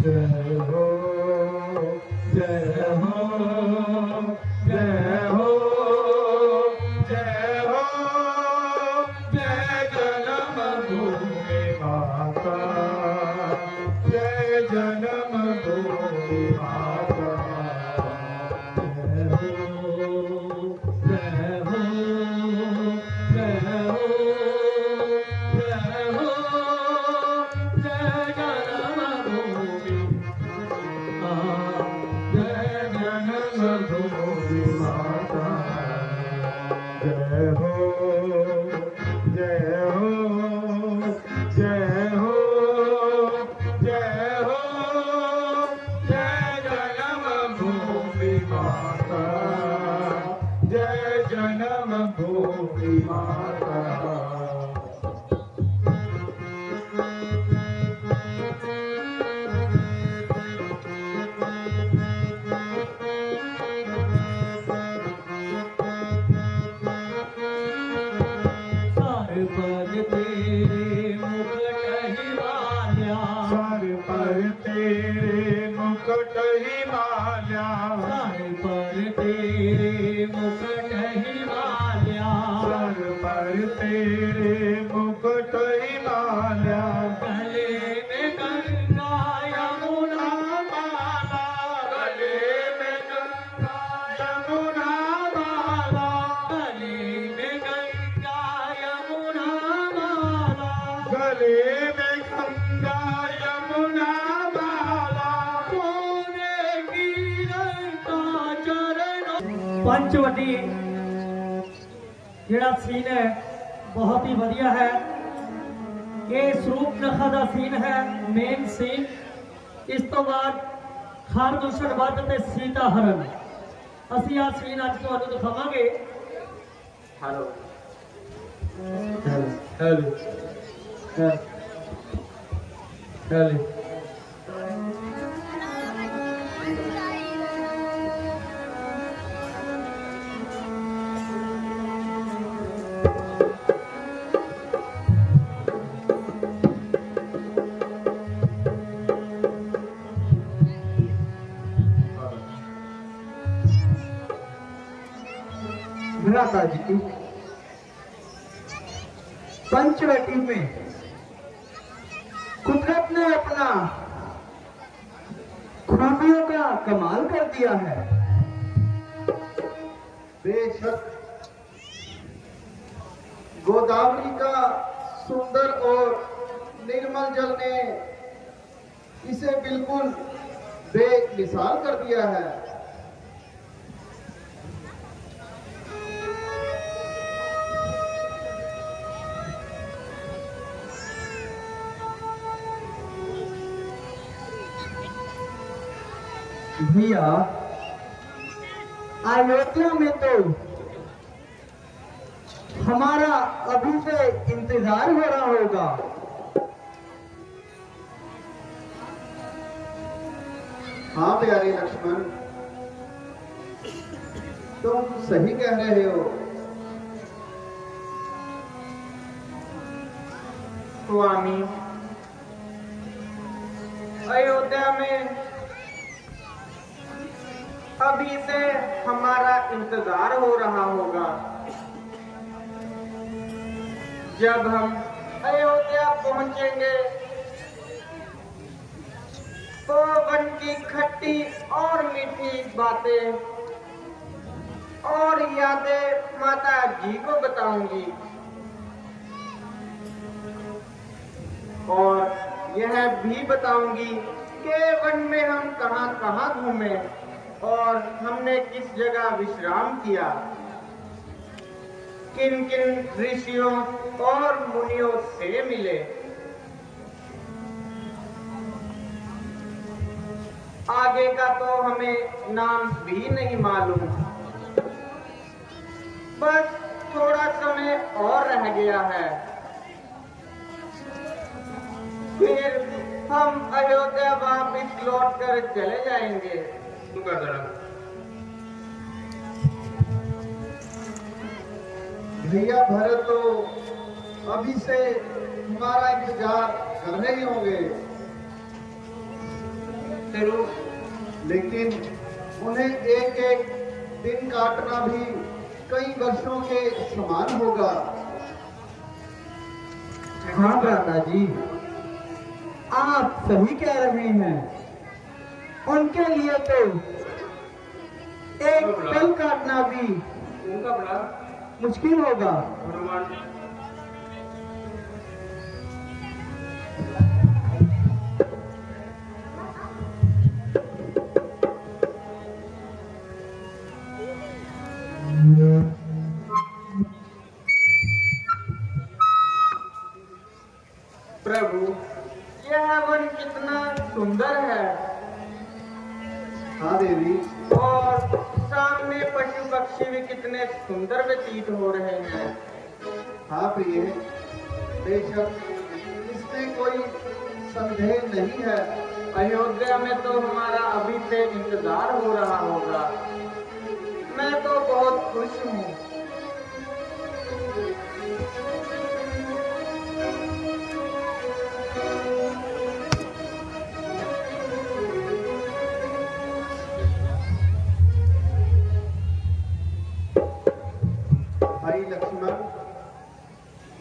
जय हो जय हो जय हो जय हो जय जन्मभूमि माता जय जन्मभूमि माता जय हो जय हो जय हो जय हो जय जन्मभूमि जय जन्मभूमि माता जय हो जय हो जय हो जय हो जय जन्मभूमि माता जय जन्मभूमि माता पर तेरे मुकुट हिमालया सर पर तेरे मुकुट हिमालया सर पर तेरे मुकुट हिमालया सर पर तेरे मुकुट हिमालया गले में गंगा यमुना माला गले में गंगा यमुना माला गले में गंगा यमुना माला गले में गंगा यमुना माला सोने की रंगा चरण पंचवटी ਜਿਹੜਾ ਸੀਨ ਹੈ ਬਹੁਤ ਹੀ ਵਧੀਆ ਹੈ। ਇਹ ਸਰੂਪ ਨਖਾ ਦਾ ਸੀਨ ਹੈ ਮੇਨ ਸੀਨ। ਇਸ ਤੋਂ ਬਾਅਦ ਖਾਰਦੂਸ਼ਣ ਵੱਧ ਤੇ ਸੀਤਾ ਹਰਨ ਅਸੀਂ ਆ ਸੀਨ ਅੱਜ ਤੁਹਾਨੂੰ ਦਿਖਾਵਾਂਗੇ। ਹੈਲੋ ਹੈਲੋ ਹੈਲੋ भ्राता जी पंचवटी में कुदरत ने अपना खूबियों का कमाल कर दिया है। बेशक गोदावरी का सुंदर और निर्मल जल ने इसे बिल्कुल बेमिसाल कर दिया है। भैया अयोध्या में तो हमारा अभी से इंतजार हो रहा होगा। हाँ प्यारे लक्ष्मण तुम सही कह रहे हो। स्वामी अयोध्या में अभी से हमारा इंतजार हो रहा होगा। जब हम अयोध्या पहुंचेंगे तो वन की खट्टी और मीठी बातें और यादें माता जी को बताऊंगी और यह भी बताऊंगी कि वन में हम कहां कहां घूमे और हमने किस जगह विश्राम किया, किन किन ऋषियों और मुनियों से मिले। आगे का तो हमें नाम भी नहीं मालूम। बस थोड़ा समय और रह गया है, फिर हम अयोध्या वापस लौट कर चले जाएंगे। भैया भरत तो अभी से हमारा इंतजार कर रहे होंगे। सकते हो, लेकिन उन्हें एक एक दिन काटना भी कई वर्षों के समान होगा। हाँ भ्राता जी, आप सही कह रहे हैं। उनके लिए तो एक पल काटना भी उनका बड़ा मुश्किल होगा। प्रभु, यह वन कितना सुंदर है। हाँ देवी, और सामने पशु पक्षी भी कितने सुंदर व्यतीत हो रहे हैं। हाँ प्रिय, बेशक इसमें कोई संदेह नहीं है। अयोध्या में तो हमारा अभी से इंतजार हो रहा होगा। मैं तो बहुत खुश हूँ। भाई लक्ष्मण,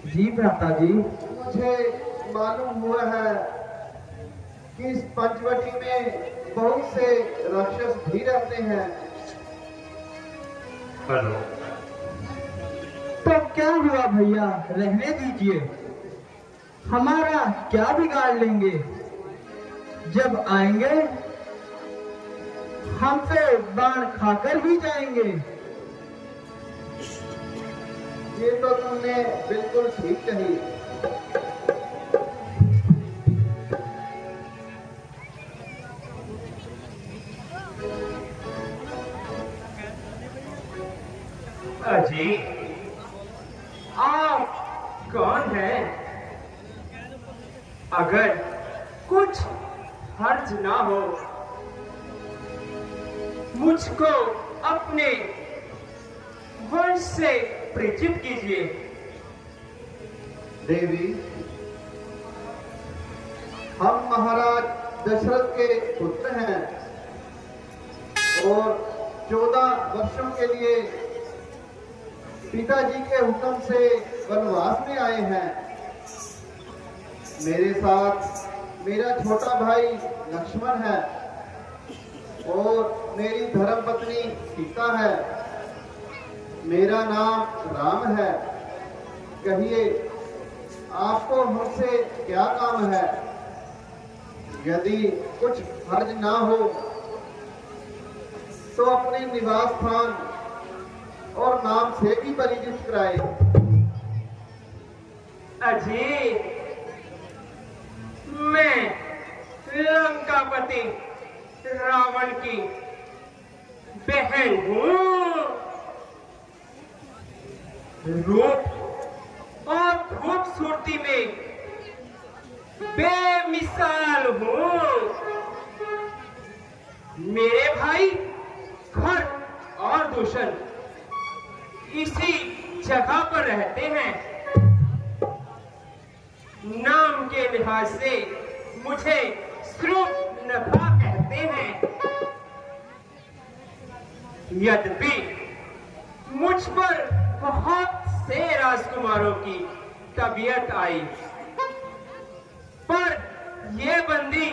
जी भ्राता जी। मुझे मालूम हुआ है कि इस पंचवटी में बहुत से राक्षस भी रहते हैं। हेलो। तो क्या हुआ भैया, रहने दीजिए। हमारा क्या बिगाड़ लेंगे? जब आएंगे हम पे बाण खाकर ही जाएंगे। ये तो तुमने बिल्कुल ठीक कही। अजी, आप कौन हैं? अगर कुछ हर्ज ना हो, मुझको अपने वंश से परिचित कीजिए। देवी, हम महाराज दशरथ के पुत्र हैं और 14 वर्षों के लिए पिताजी के हुक्म से वनवास में आए हैं। मेरे साथ मेरा छोटा भाई लक्ष्मण है और मेरी धर्मपत्नी सीता है। मेरा नाम राम है। कहिए, आपको हमसे क्या काम है? यदि कुछ हर्ज ना हो तो अपने निवास स्थान और नाम से भी परिचित कराए। अजी, मैं लंकापति रावण की बहन हूँ। रूप और खूबसूरती में बेमिसाल हूँ। मेरे भाई खर और दूषण इसी जगह पर रहते हैं। नाम के लिहाज से मुझे शूर्पणखा कहते हैं। यद्यपि मुझ पर बहुत से राजकुमारों की तबीयत आई, पर ये बंदी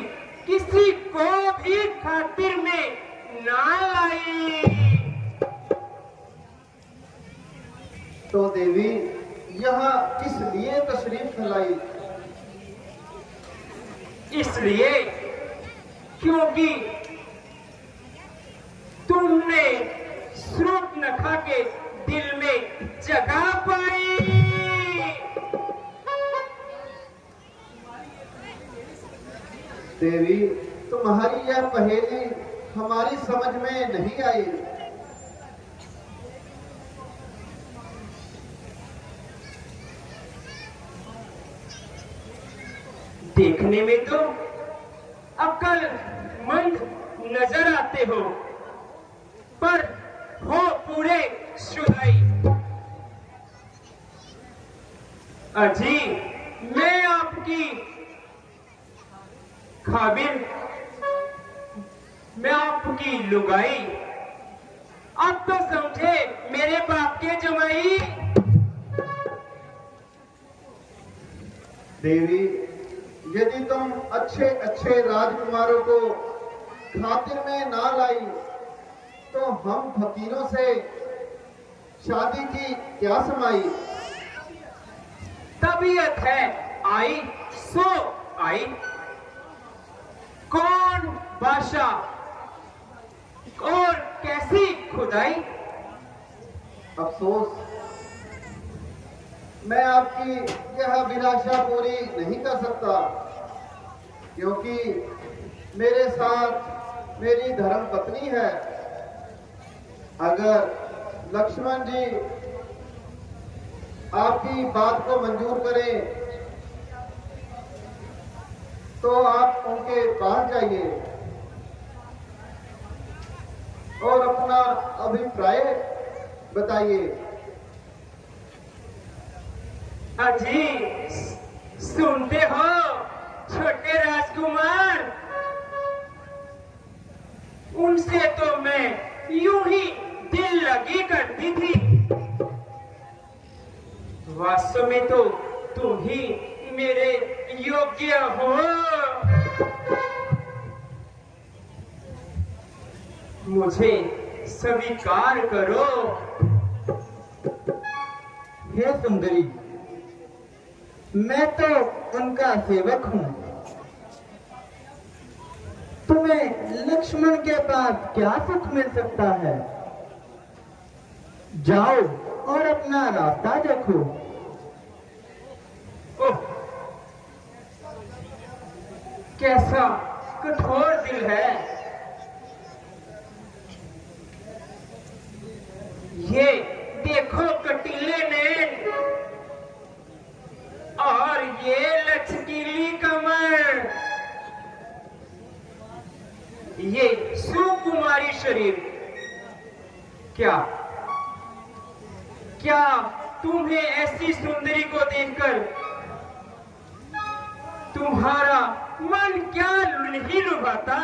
किसी को भी खातिर में ना लाई। तो देवी, यहाँ किस लिए तशरीफ लाई? इसलिए क्योंकि तुमने शूर्पणखा के दिल में जगह पाई। देवी, तुम्हारी यह पहेली हमारी समझ में नहीं आई। देखने में तो अक्लमंद नजर आते हो, पर हो पूरे शुदाई। अजी, मैं आपकी काबिल मैं आपकी लुगाई। अब तो समझे मेरे बाप के जमाई। देवी, यदि तुम अच्छे अच्छे राजकुमारों को खातिर में ना लाई तो हम फकीरों से शादी की क्या समाई। तबीयत है आई सो आई। कौन बादशाह और कैसी खुदाई। अफसोस, मैं आपकी यह अभिलाषा पूरी नहीं कर सकता, क्योंकि मेरे साथ मेरी धर्म पत्नी है। अगर लक्ष्मण जी आपकी बात को मंजूर करें तो आप उनके पास जाइए और अपना अभिप्राय बताइए। अजी सुनते हो छोटे राजकुमार, उनसे तो मैं यूं ही दिल लगी करती थी। वास्तव में तो तुम ही मेरे योग्य हो। मुझे स्वीकार करो। हे सुंदरी, मैं तो उनका सेवक हूँ। तुम्हें लक्ष्मण के पास क्या सुख मिल सकता है? जाओ और अपना रास्ता देखो। ओह, कैसा कठोर दिल है। ये देखो कटीले नैन और ये लचकीली कमर, ये सुकुमारी शरीर। क्या क्या तुम्हें ऐसी सुंदरी को देखकर तुम्हारा मन क्या नहीं लुभाता?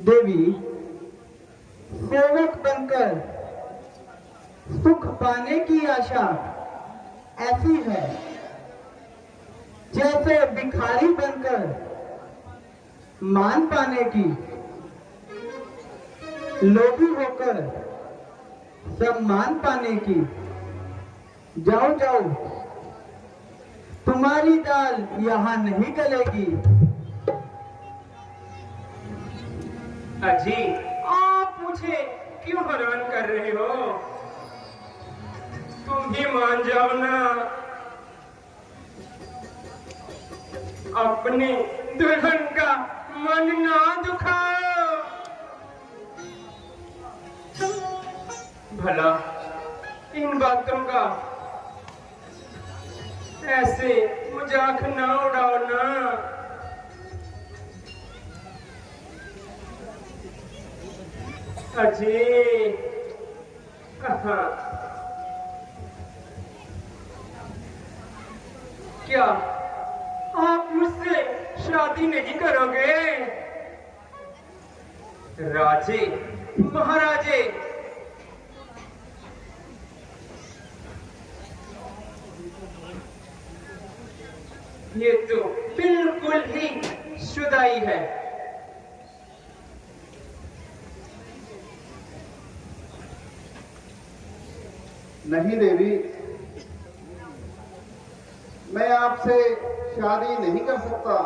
देवी, सेवक बनकर सुख पाने की आशा ऐसी है जैसे भिखारी बनकर मान पाने की, लोभी होकर सम्मान पाने की। जाओ जाओ, तुम्हारी दाल यहाँ नहीं गलेगी। अजी, आप मुझे क्यों हैरान कर रहे हो? तुम भी मान जाओ ना। अपने दुल्हन का मन ना दुखाओ। भला इन बातों का ऐसे मजाक ना उड़ाओ ना। अजी, क्या आप मुझसे शादी नहीं करोगे? राजे महाराजे, ये तो बिल्कुल ही शुदाई है। नहीं देवी, मैं आपसे शादी नहीं कर सकता।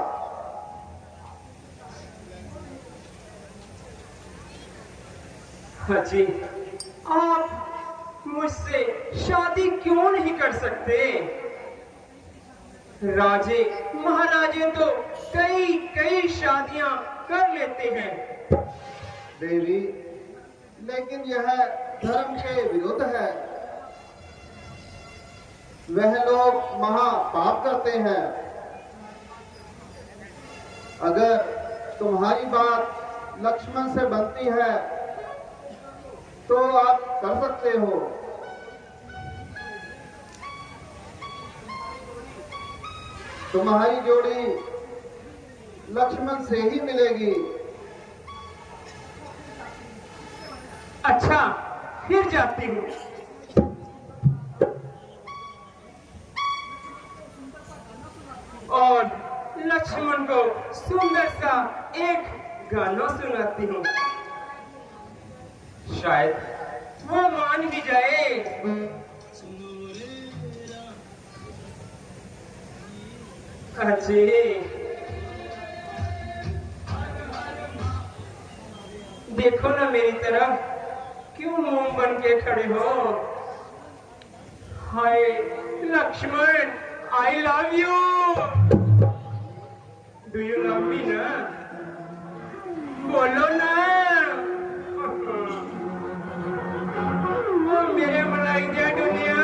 हाजी, आप मुझसे शादी क्यों नहीं कर सकते? राजे महाराजे तो कई कई शादियां कर लेते हैं। देवी, लेकिन यह धर्म के विरुद्ध है। वह लोग महापाप करते हैं। अगर तुम्हारी बात लक्ष्मण से बनती है तो आप कर सकते हो। तुम्हारी जोड़ी लक्ष्मण से ही मिलेगी। अच्छा, फिर जाती हूँ। और लक्ष्मण को सुंदर सा एक गाना सुनाती हूँ, शायद वो मान भी जाए। अजय, देखो ना मेरी तरफ, क्यों मुंह बन के खड़े हो? Hi Lakshman, I love you. Do you love me ना? बोलो ना। वो मेरे मलाई दिया दुनिया।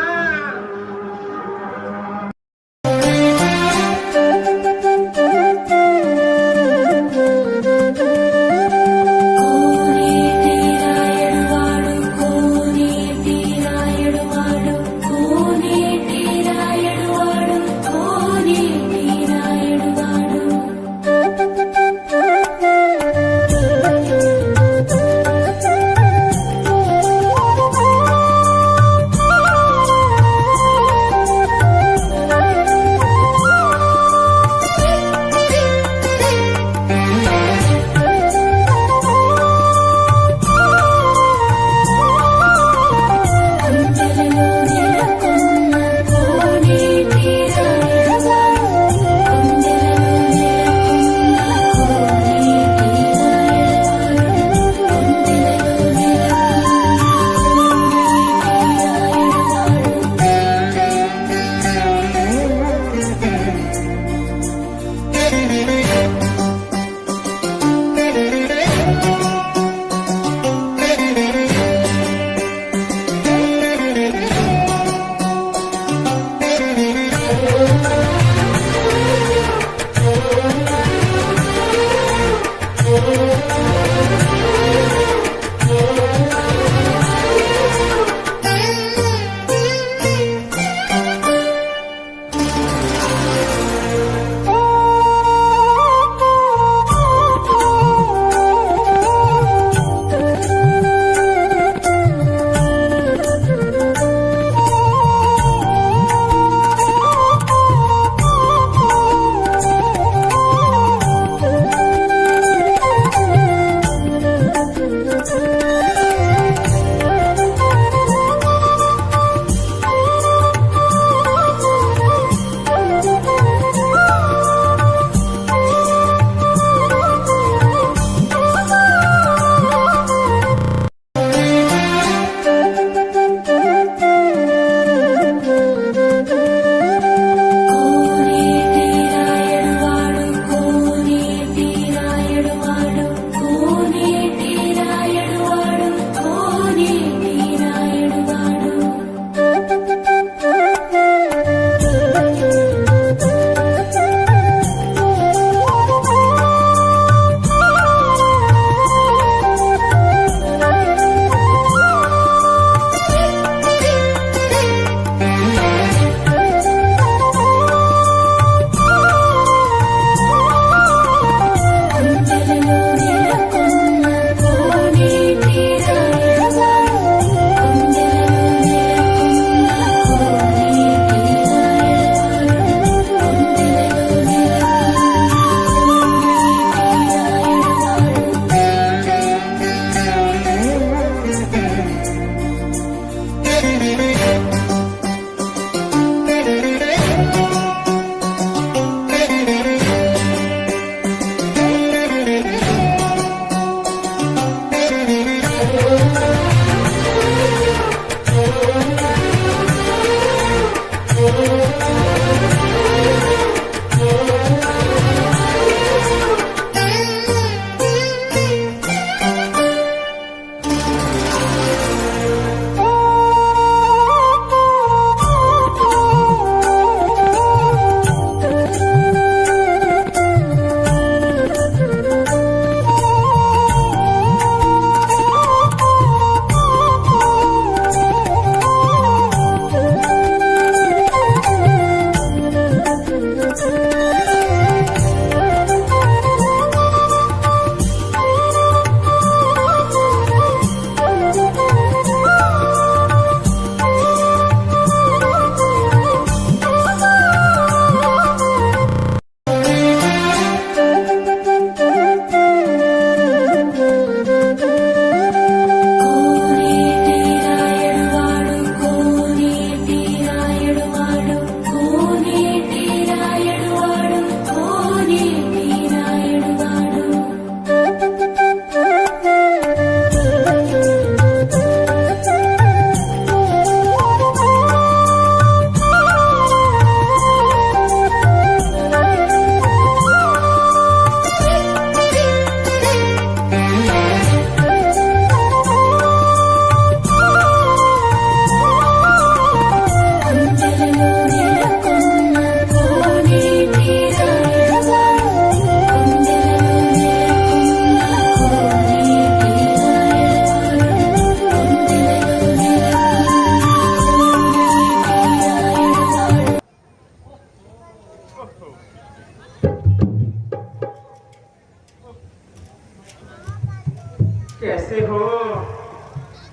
कैसे हो?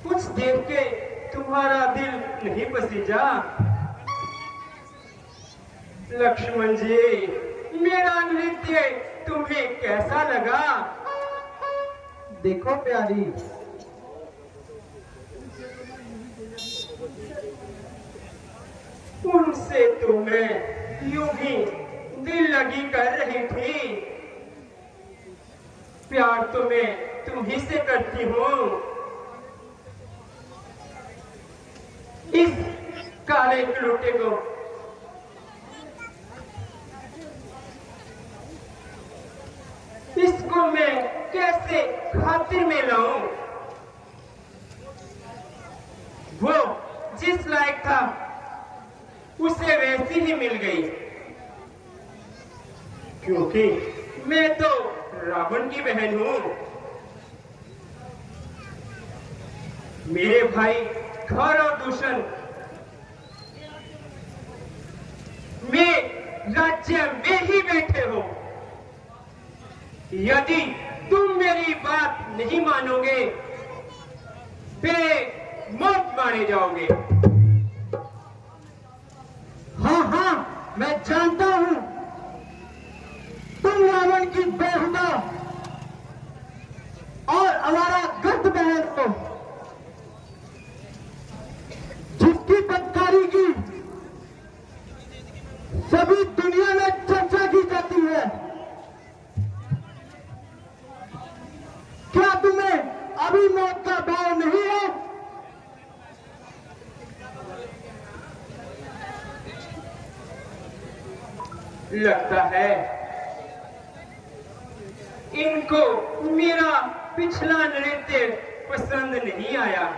कुछ देर के तुम्हारा दिल नहीं पसीजा? लक्ष्मण जी, मेरा नृत्य तुम्हें कैसा लगा? देखो प्यारी, उनसे तो मैं यूं ही दिल लगी कर रही थी। प्यार तो मैं तुम्ही से करती हूँ। इस काले लुटे को इसको मैं कैसे खातिर में लाऊं? वो जिस लायक था उसे वैसी ही मिल गई, क्योंकि मैं तो रावण की बहन हूं। मेरे भाई खर और दूषण में राज्य में ही बैठे हो। यदि तुम मेरी बात नहीं मानोगे, बे मौत मारे जाओगे। हाँ हाँ, मैं जानता हूं तुम रावण की बेहुदा और आवारा गर्द बहन हो, जिसकी बदकारी की सभी दुनिया में चर्चा की जाती है। क्या तुम्हें अभी मौत का भाव नहीं है? लगता है इनको मेरा पिछला नृत्य पसंद नहीं आया।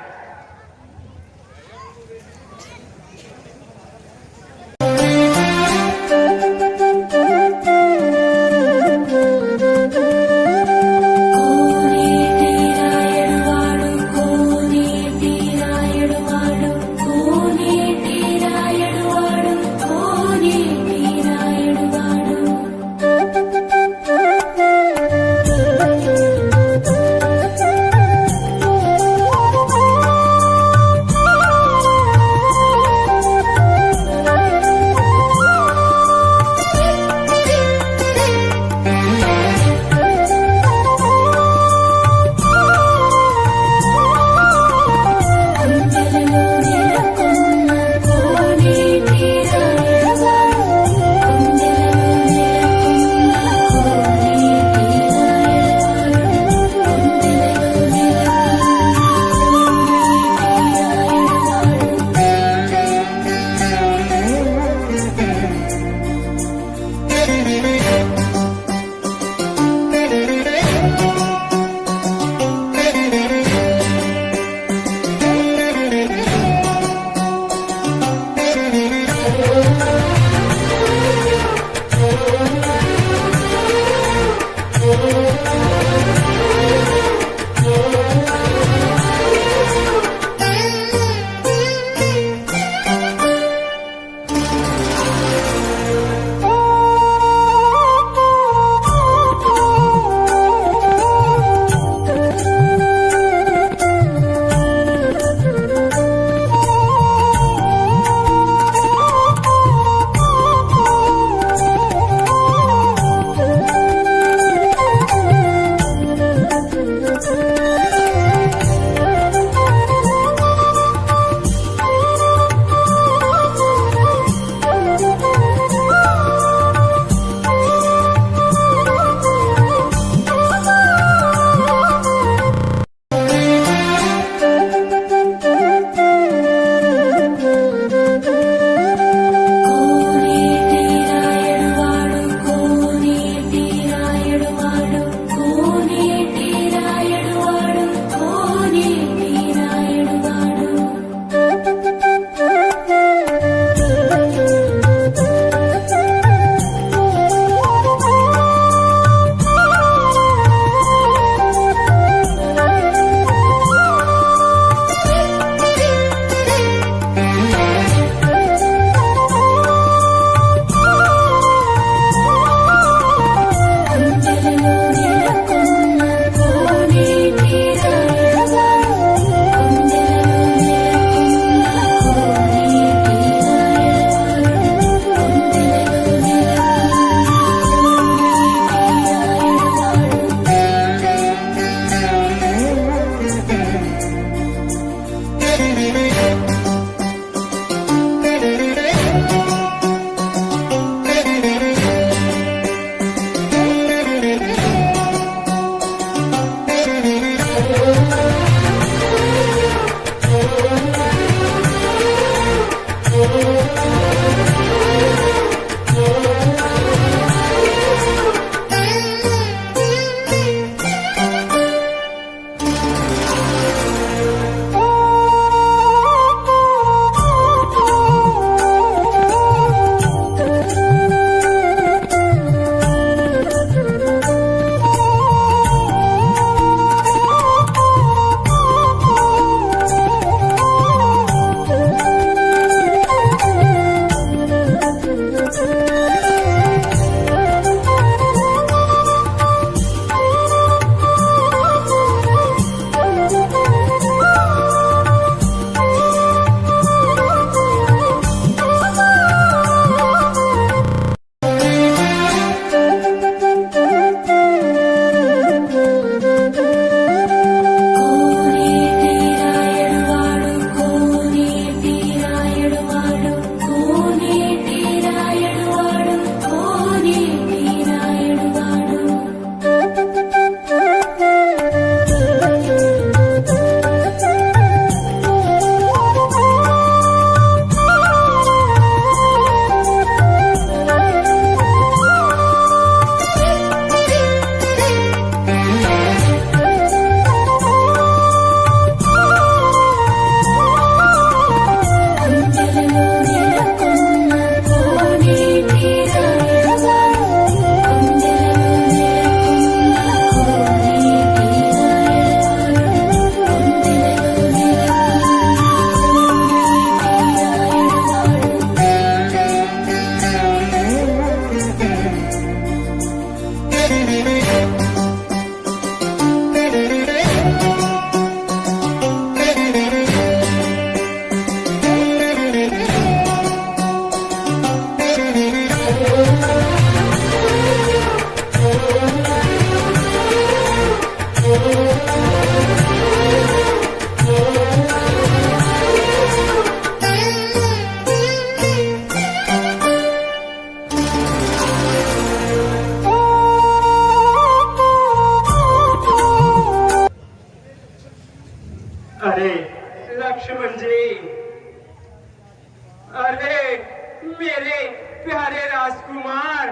राजकुमार,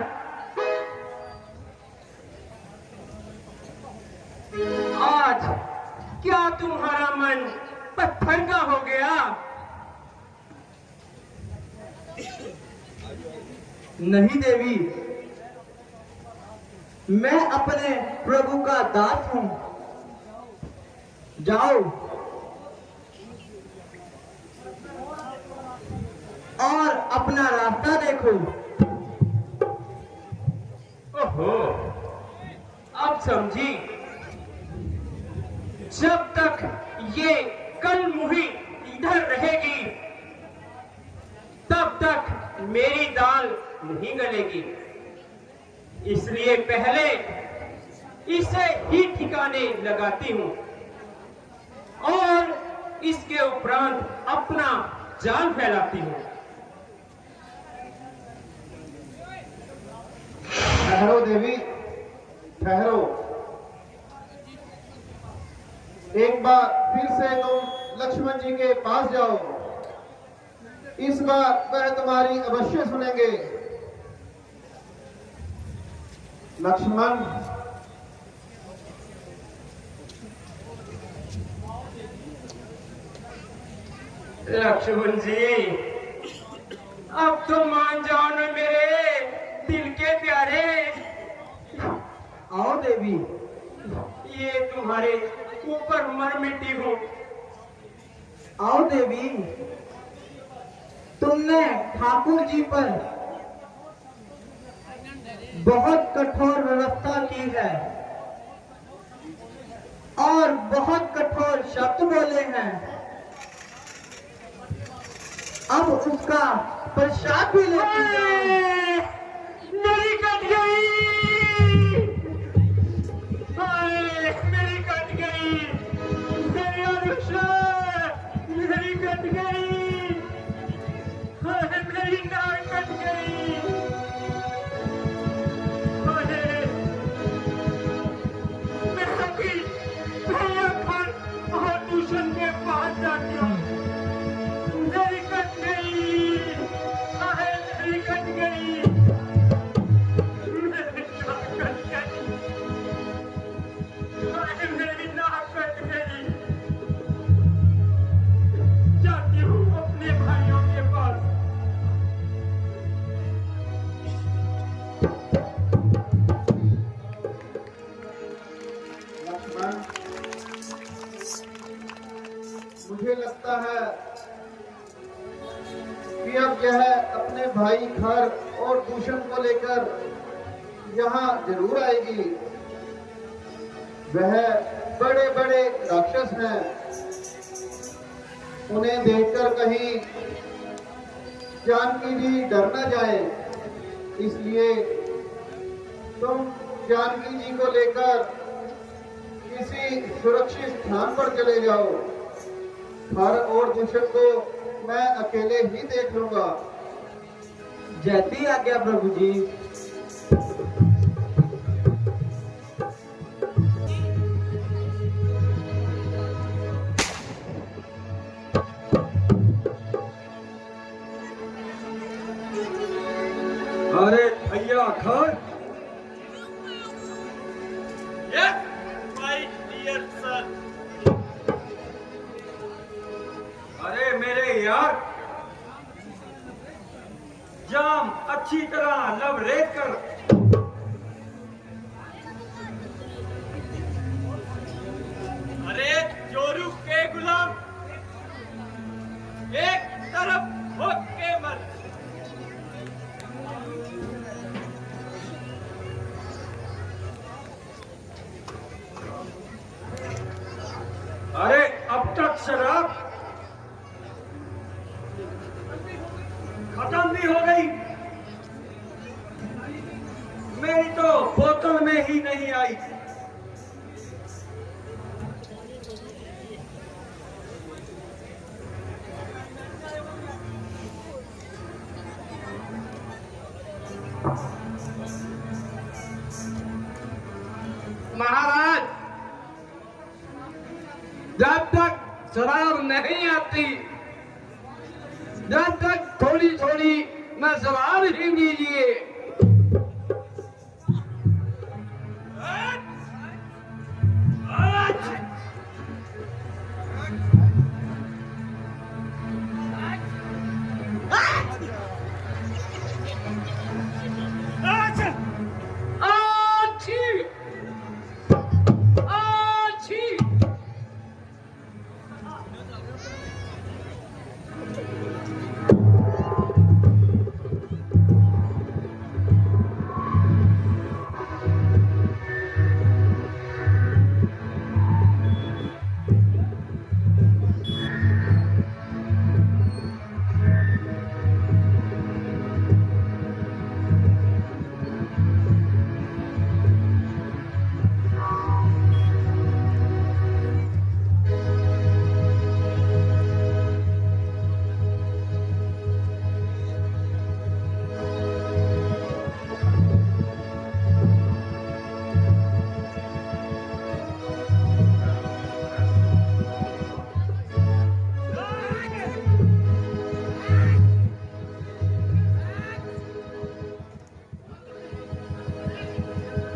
आज क्या तुम्हारा मन पत्थर का हो गया? नहीं देवी, मैं अपने प्रभु का दास हूं। जाओ और अपना रास्ता देखो। ओहो, अब समझी। जब तक ये कलमुही इधर रहेगी तब तक मेरी दाल नहीं गलेगी, इसलिए पहले इसे ही ठिकाने लगाती हूं और इसके उपरांत अपना जाल फैलाती हूं। ठहरो देवी, ठहरो। एक बार फिर से तुम लक्ष्मण जी के पास जाओ। इस बार वह तुम्हारी अवश्य सुनेंगे। लक्ष्मण, लक्ष्मण जी, अब तो मान जाओ ना मेरे दिल के प्यारे। आओ देवी। ये तुम्हारे ऊपर मर मिटी हूं। आओ देवी। तुमने ठाकुर जी पर बहुत कठोर व्यवस्था की है और बहुत कठोर शब्द बोले हैं। अब उसका प्रसाद भी लेती जाओ। मेरी कट गई, मेरी कट गई, मेरी अनुषा, मेरी कट गई, मेरी नाक कट गई। मैं अभी भैया खान और दूषण के पास जाती हूँ। मेरी कट गई, मेरी कट गई, मेरी नाक कट गई, मेरी नाक कट गई। जाती हूँ अपने भाइयों के पास। लक्ष्मण, मुझे लगता है कि अब यह अपने भाई खर और दूषण को लेकर यहाँ जरूर आएगी। वह बड़े बड़े राक्षस हैं। उन्हें देखकर कहीं जानकी जी डर न जाए, इसलिए तुम जानकी जी को लेकर किसी सुरक्षित स्थान पर चले जाओ। खर और दूषण को मैं अकेले ही देख लूंगा। जैसी आज्ञा प्रभु जी। अरे भैया खर, Yes, my dear son. अरे मेरे यार, जाम अच्छी तरह लबरेज कर। अरे जोरू के गुलाम, एक तरफ हो के मर। अरे अब तक शराब खत्म भी हो गई, मेरी तो बोतल में ही नहीं आई। महाराज, जब तक शराब नहीं आती, जब तक थोड़ी थोड़ी मैं सवार ही दीजिए।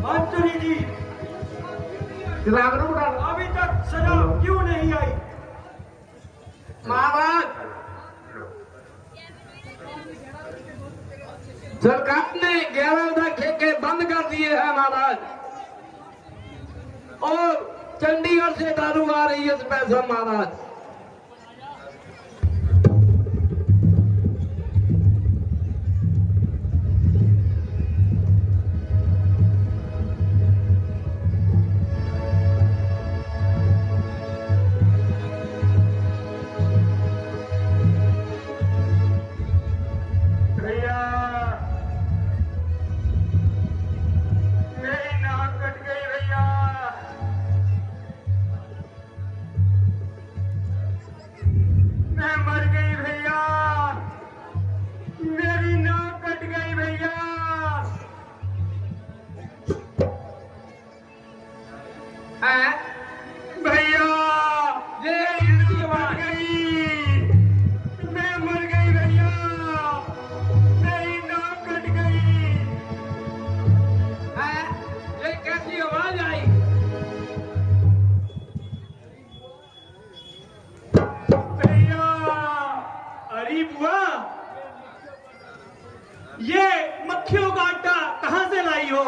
मंत्री जी, अभी तक सजा क्यों नहीं आई? महाराज, सरकार ने 11 ठेके बंद कर दिए हैं महाराज, और चंडीगढ़ से दारू आ रही है स्पेशल महाराज। ये मक्खियों का आटा कहां से लाई हो?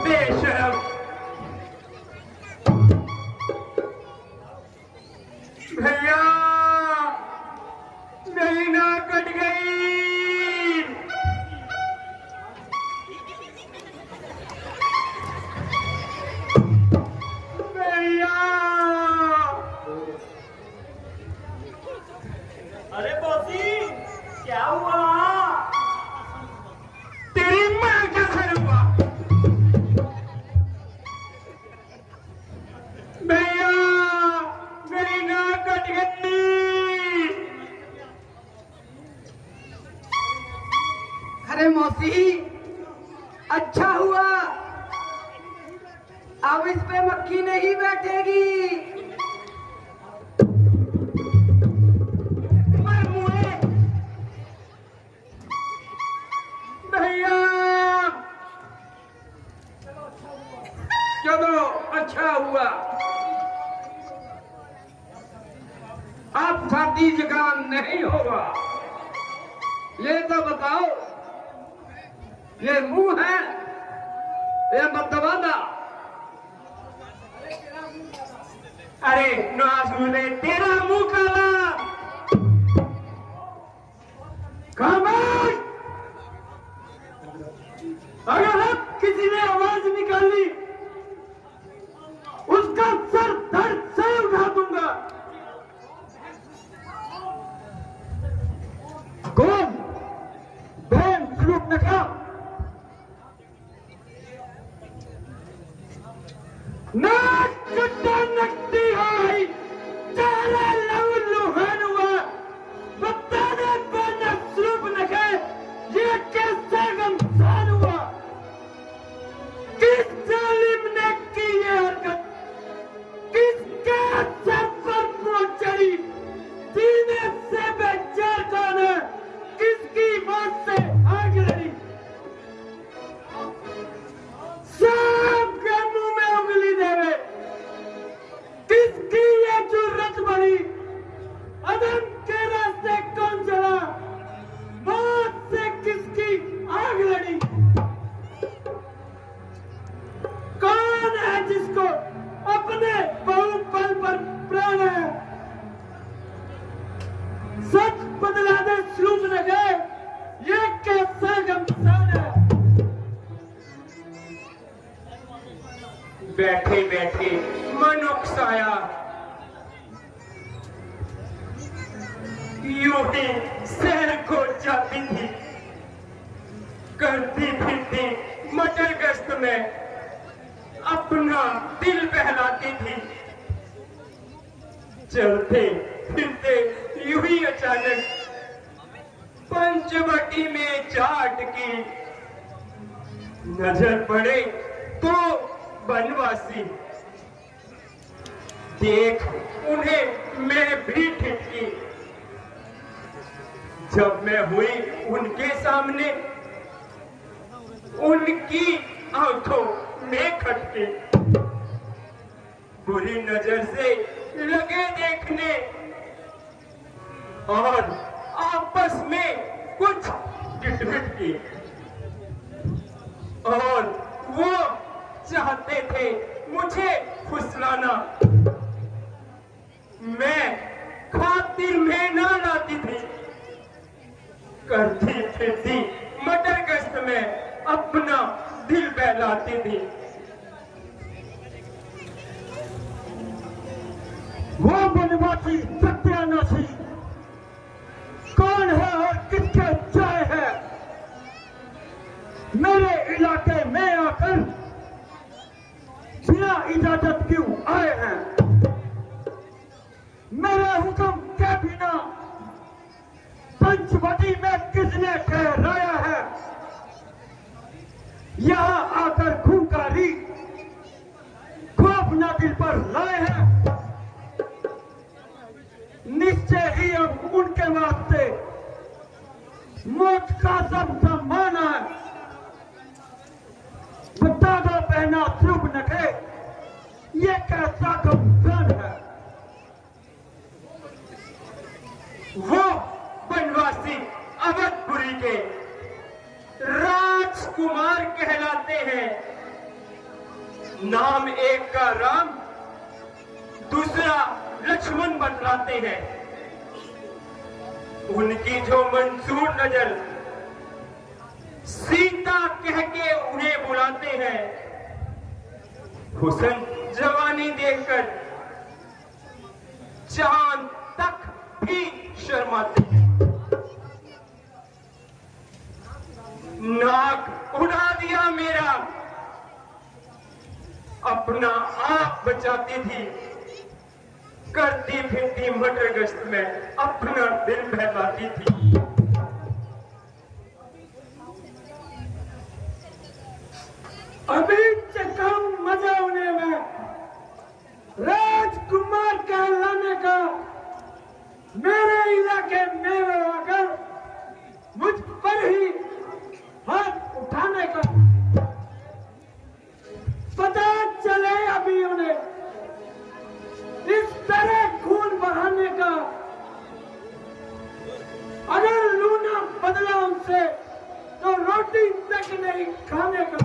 बेशरम, भैया मेरी नाक कट गई। अरे बॉसी, क्या हुआ? तेरी मां का घर हुआ। भैया मेरी नाक कट गई। अरे मौसी, अच्छा हुआ, अब इस पे मक्खी नहीं बैठेगी। चलो अच्छा हुआ, अब सर्दी जुकाम नहीं होगा। ये तो बताओ, ये मुंह है ये मतवादा? अरे नाज़ुले, तेरा मुंह काला। खामोश! अगर अब किसी ने आवाज निकाली, उसका सर धड़ से उठा दूंगा। कौन? बैन स्लूप नका। नाक कट्टा नकती आई, तारा लुहान हुआ, बता दे बैन स्लूप नका, ये कैसा गमसान हुआ? किस जालिम ने की ये हरकत? किसके सर पर पहुंच चढ़ी? सीने से बेचार कौन है? किसकी मौत से आग लड़ी? सबके मुंह में उंगली देवे, किसकी ये जुर्रत बढ़ी? अदम के रास्ते कौन चला? मौत से किसकी आग लड़ी? कौन है जिसको अपने बहुपल पर प्राण है? सच बदला दे स्लूप न गए, ये कैसा गमसान है? बैठे बैठे मन उकसाया, यूं ही शहर को जाती थी, करती फिरती मटर गश्त में अपना दिल बहलाती थी। चलते फिरते यूं ही अचानक पंचवटी में जाट की नजर पड़े तो बनवासी, देख उन्हें मैं भी ठिठकी। जब मैं हुई उनके सामने, उनकी आंखों में खटके, बुरी नजर से लगे देखने और आपस में कुछ गिटमिट की, और वो चाहते थे मुझे फुसलाना। मैं खातिर में ना लाती थी, करती फिरती मटर गश्त में अपना दिल बहलाती थी। वो बनवासी सत्यानाशी कौन है और किसके चाय है? मेरे इलाके में आकर बिना इजाजत क्यों आए हैं? मेरे हुक्म के बिना पंचवटी में किसने ठहराया है? यहाँ आकर खूंखारी खौफ न दिल पर लाए हैं। निश्चय ही अब उनके वास्ते मौत का सब सम्मान है। बता दो पहना शुभ नखे, ये कैसा कमसान है? वो बनवासी अवधपुरी के राजकुमार कहलाते हैं। नाम एक का राम, दूसरा लक्ष्मण बतलाते हैं। उनकी जो मंसूर नजर सीता कह के उन्हें बुलाते हैं। हुसन जवानी देखकर चांद तक भी शर्माते हैं। नाक उड़ा दिया मेरा, अपना आप बचाती थी, करती फिरती मटर गश्त में अपना दिल बहलाती थी। अभी कम मजा होने में राजकुमार कहलाने का, मेरे इलाके में आकर मुझ पर ही हाथ उठाने का। पता चले अभी उन्हें इस तरह खून बहाने का। अगर लूना बदला उनसे तो रोटी तक नहीं खाने का।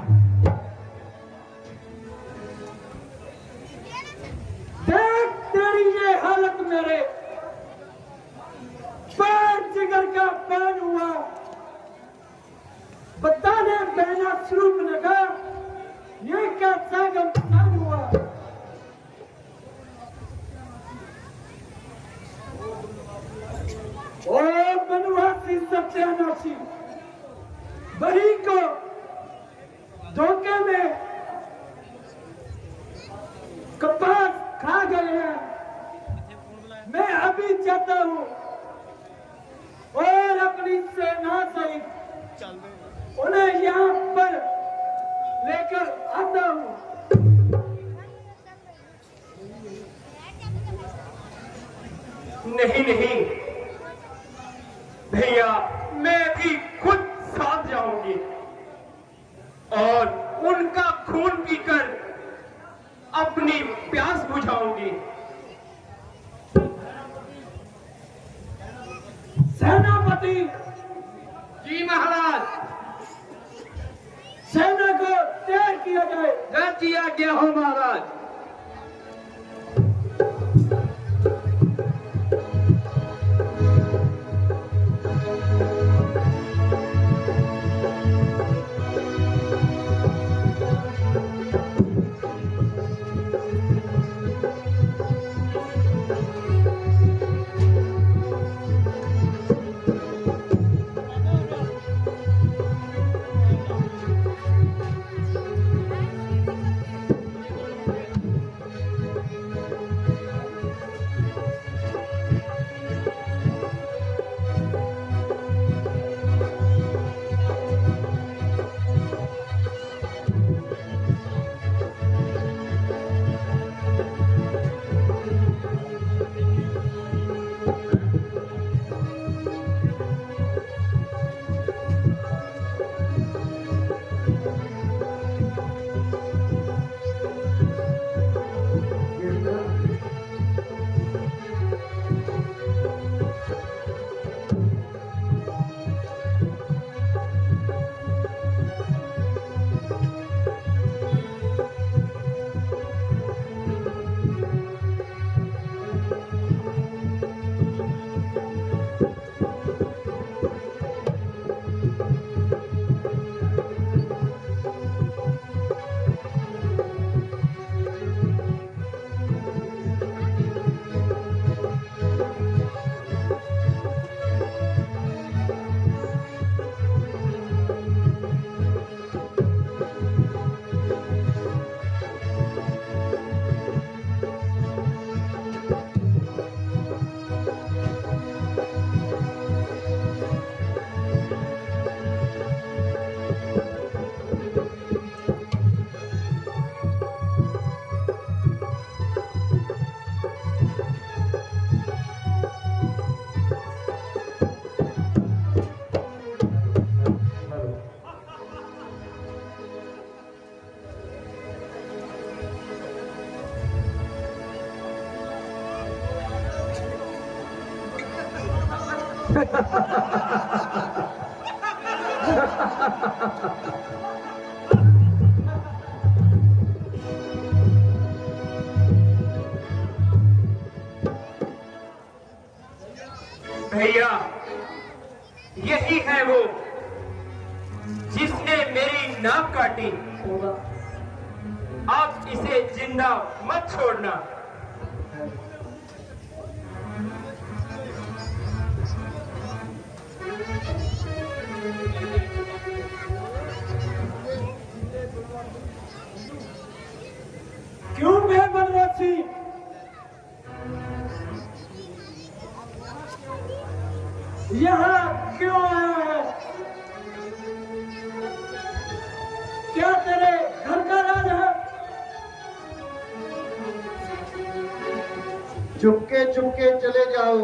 देख तेरी ये हालत मेरे पैर जिगर का पैन हुआ। बताने बहना स्वरूप लगा, ये कैसा गमसान हुआ। ओ बनवासी सत्यानाशी, बही को धोखे में कपास खा गए हैं। मैं अभी जाता हूँ और अपनी सेना सहित उन्हें यहाँ पर लेकर आता हूँ। नहीं नहीं भैया, मैं भी खुद साथ जाऊंगी और उनका खून पीकर अपनी प्यास बुझाऊंगी। सेनापति जी महाराज, सेना को तैयार किया जाए। जय किया गया हो महाराज। भैया, यही है वो जिसने मेरी नाक काटी। आप इसे जिंदा मत छोड़ना। क्यों मैं बनवासी? यहाँ क्यों आया है? क्या तेरे घर का राज है? चुपके चुपके चले जाओ,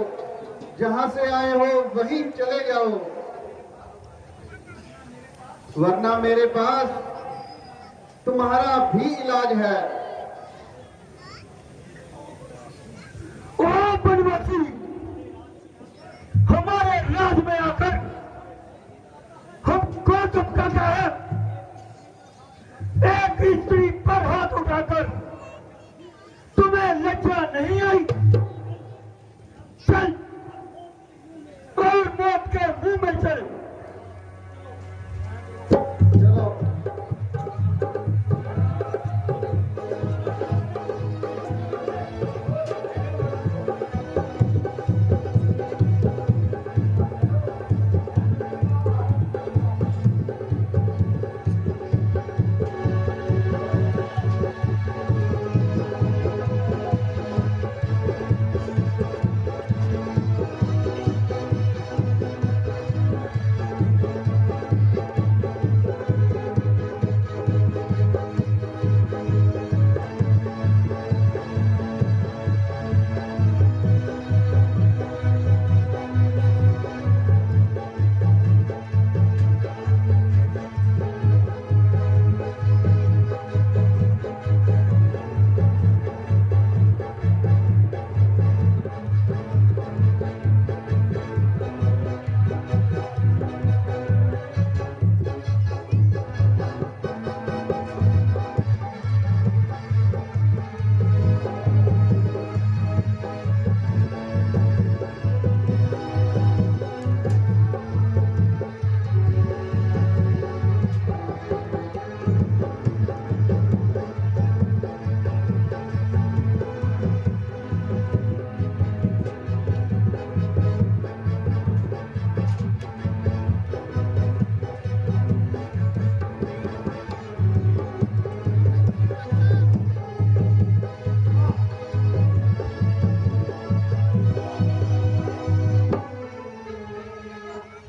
जहां से आए हो वहीं चले जाओ, वरना मेरे पास तुम्हारा भी इलाज है। ओ बनवासी, हमारे राज में आकर हमको चुपकाता है। एक स्त्री पर हाथ उठाकर तुम्हें लज्जा नहीं आई? चल और मौत के मुंह में चल। चलो।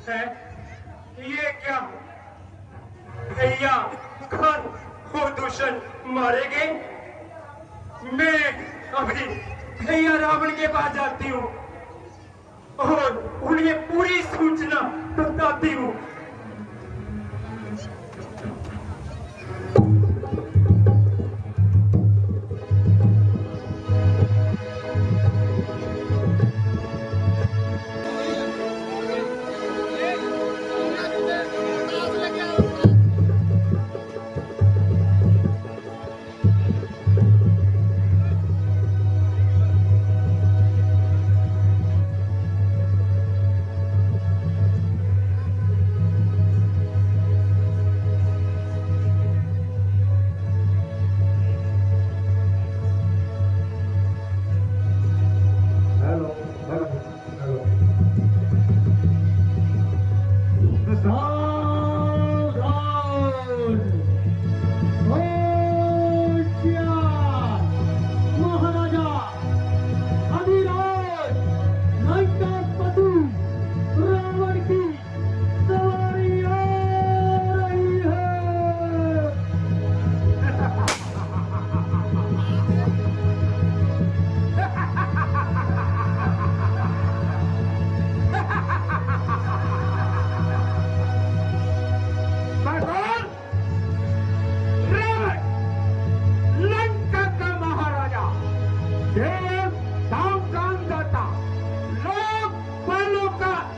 है ये क्या? भैया खान वो दूषण मारे गए। मैं अभी भैया रावण के पास जाती हूँ और उन्हें पूरी सूचना बताती हूँ।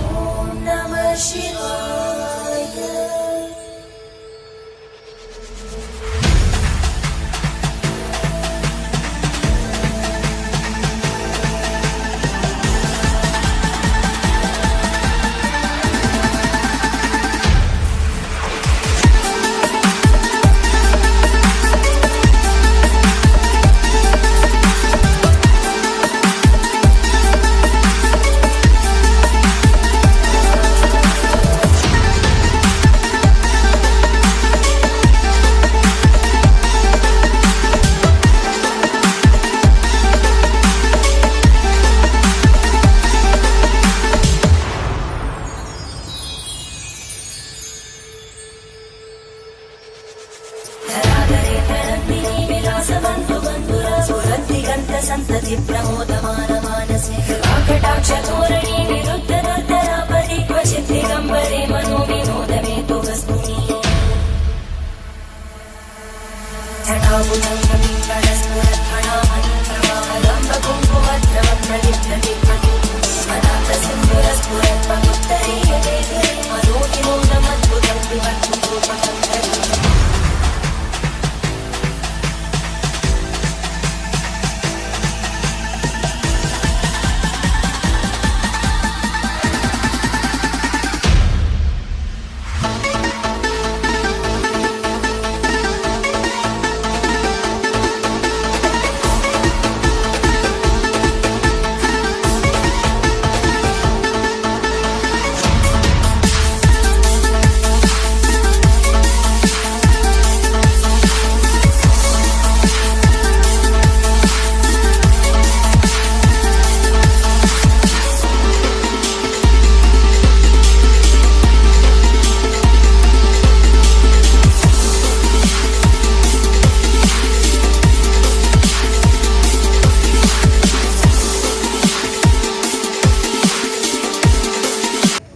ॐ नमः शिवाय धराधरे प्रणन्दिनी विलासबन्धु बन्धुरा सुरद्दिगन्त सन्तति प्रमोदमान मानसे कृपाकटाक्ष तोरणी विरुद्ध दर्दरापरि क्वचित् दिगम्बरे मनो विनोदमेतु वस्तुनि जटाभुजङ्गमी परस्फुरत्फणामणि प्रवाहलम्ब कुङ्कुमद्रवं प्रलिप्लति अनाथसिन्दुरस्फुरत्पमुत्तरीयते मनो विनोदमद्भुतं विवक्षुरूपकं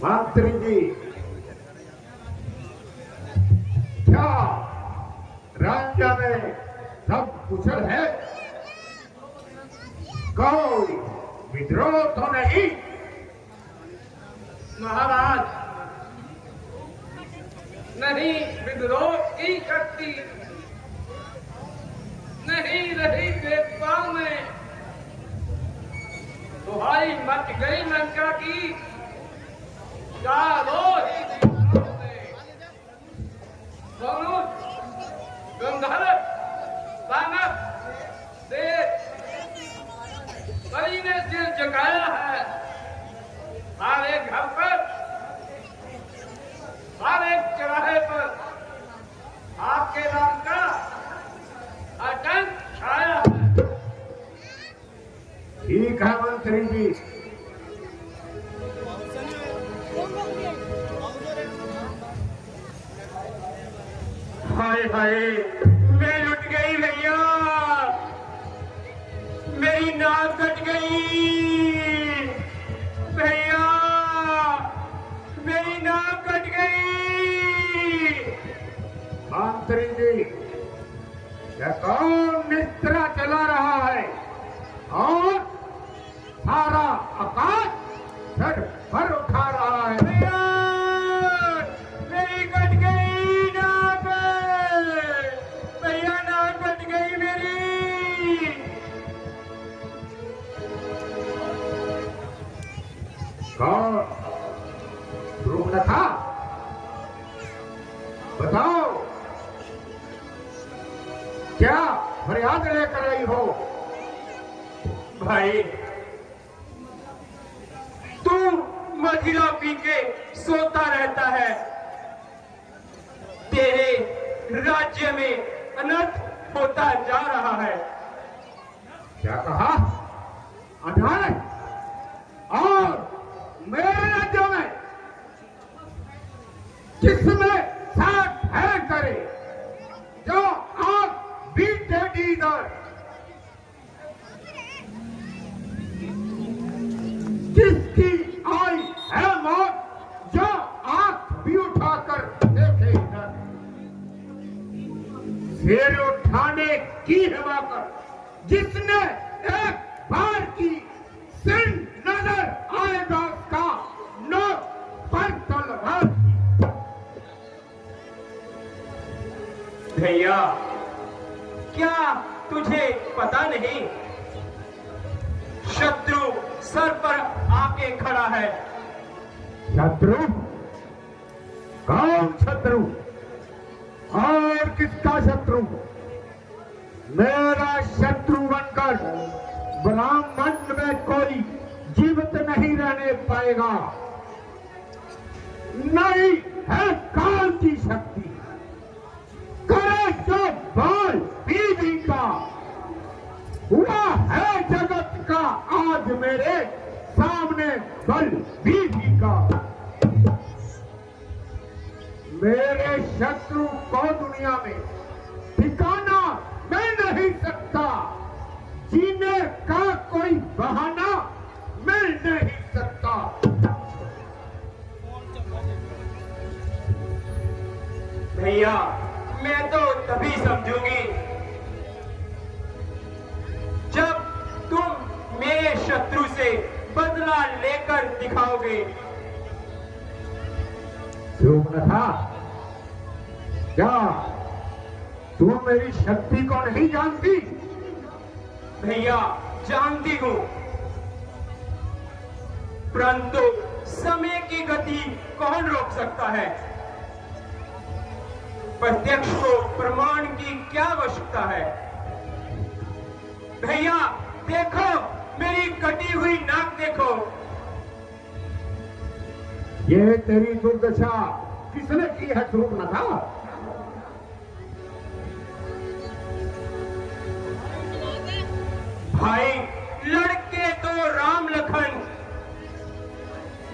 मंत्री जी, क्या राज्य में सब कुशल है? कोई विद्रोह तो नहीं? महाराज, नहीं विद्रोह की शक्ति, नहीं रही देवताओं में, दुहाई मच गई लंका की, चारों ही दिशाओं से मनुष्य, गंधर्व, दानव, देव सभी ने सिर झुकाया है। हर एक घर पर, हर एक चौराहे पर आपके नाम का आतंक ठीक है मंत्री जी। हाय हाय, मैं लुट गई भैया, मेरी नाक कट गई भैया, मेरी नाक कट गई। मंत्री जी, यह कौन निस्त्रा चला रहा है और सारा आकाश सर पर उठा रहा है? भैया, मेरी कट गई नाक, भैया नाक कट गई मेरी। कौन ध्रुव था? बताओ, क्या फरियाद लेकर आई हो? भाई, तू मदिरा पी के सोता रहता है, तेरे राज्य में अनर्थ होता जा रहा है। क्या कहा? अन्याय? और मेरे राज्य में किसमें साथ है करे जो आग बीते इधर? किसकी आई है मौत जो आंख भी उठाकर देखे इधर? सिर उठाने की हिमाकर जिसने एक बार की सिर नजर आएगा उसका नोक पर तलवार। भैया, क्या तुझे पता नहीं, शत्रु सर पर आके खड़ा है। शत्रु? कौन शत्रु? और किसका शत्रु? मेरा शत्रु बनकर ब्राह्मण में कोई जीवित नहीं रहने पाएगा। नहीं है काल की शक्ति, करे जो बाल बीवी का, हुआ है जगत का आज मेरे सामने बल बीवी का। मेरे शत्रु को दुनिया में ठिकाना मैं नहीं सकता, जीने का कोई बहाना मिल नहीं सकता। भैया, मैं तो तभी समझूंगी जब तुम मेरे शत्रु से बदला लेकर दिखाओगे। था क्या तू मेरी शक्ति को नहीं जानती? भैया, जानती हूं, परंतु समय की गति कौन रोक सकता है? प्रत्यक्ष को प्रमाण की क्या आवश्यकता है? भैया देखो, मेरी कटी हुई नाक देखो। ये तेरी दुर्दशा किसने की है ध्रुवनाथा? भाई, लड़के तो राम लखन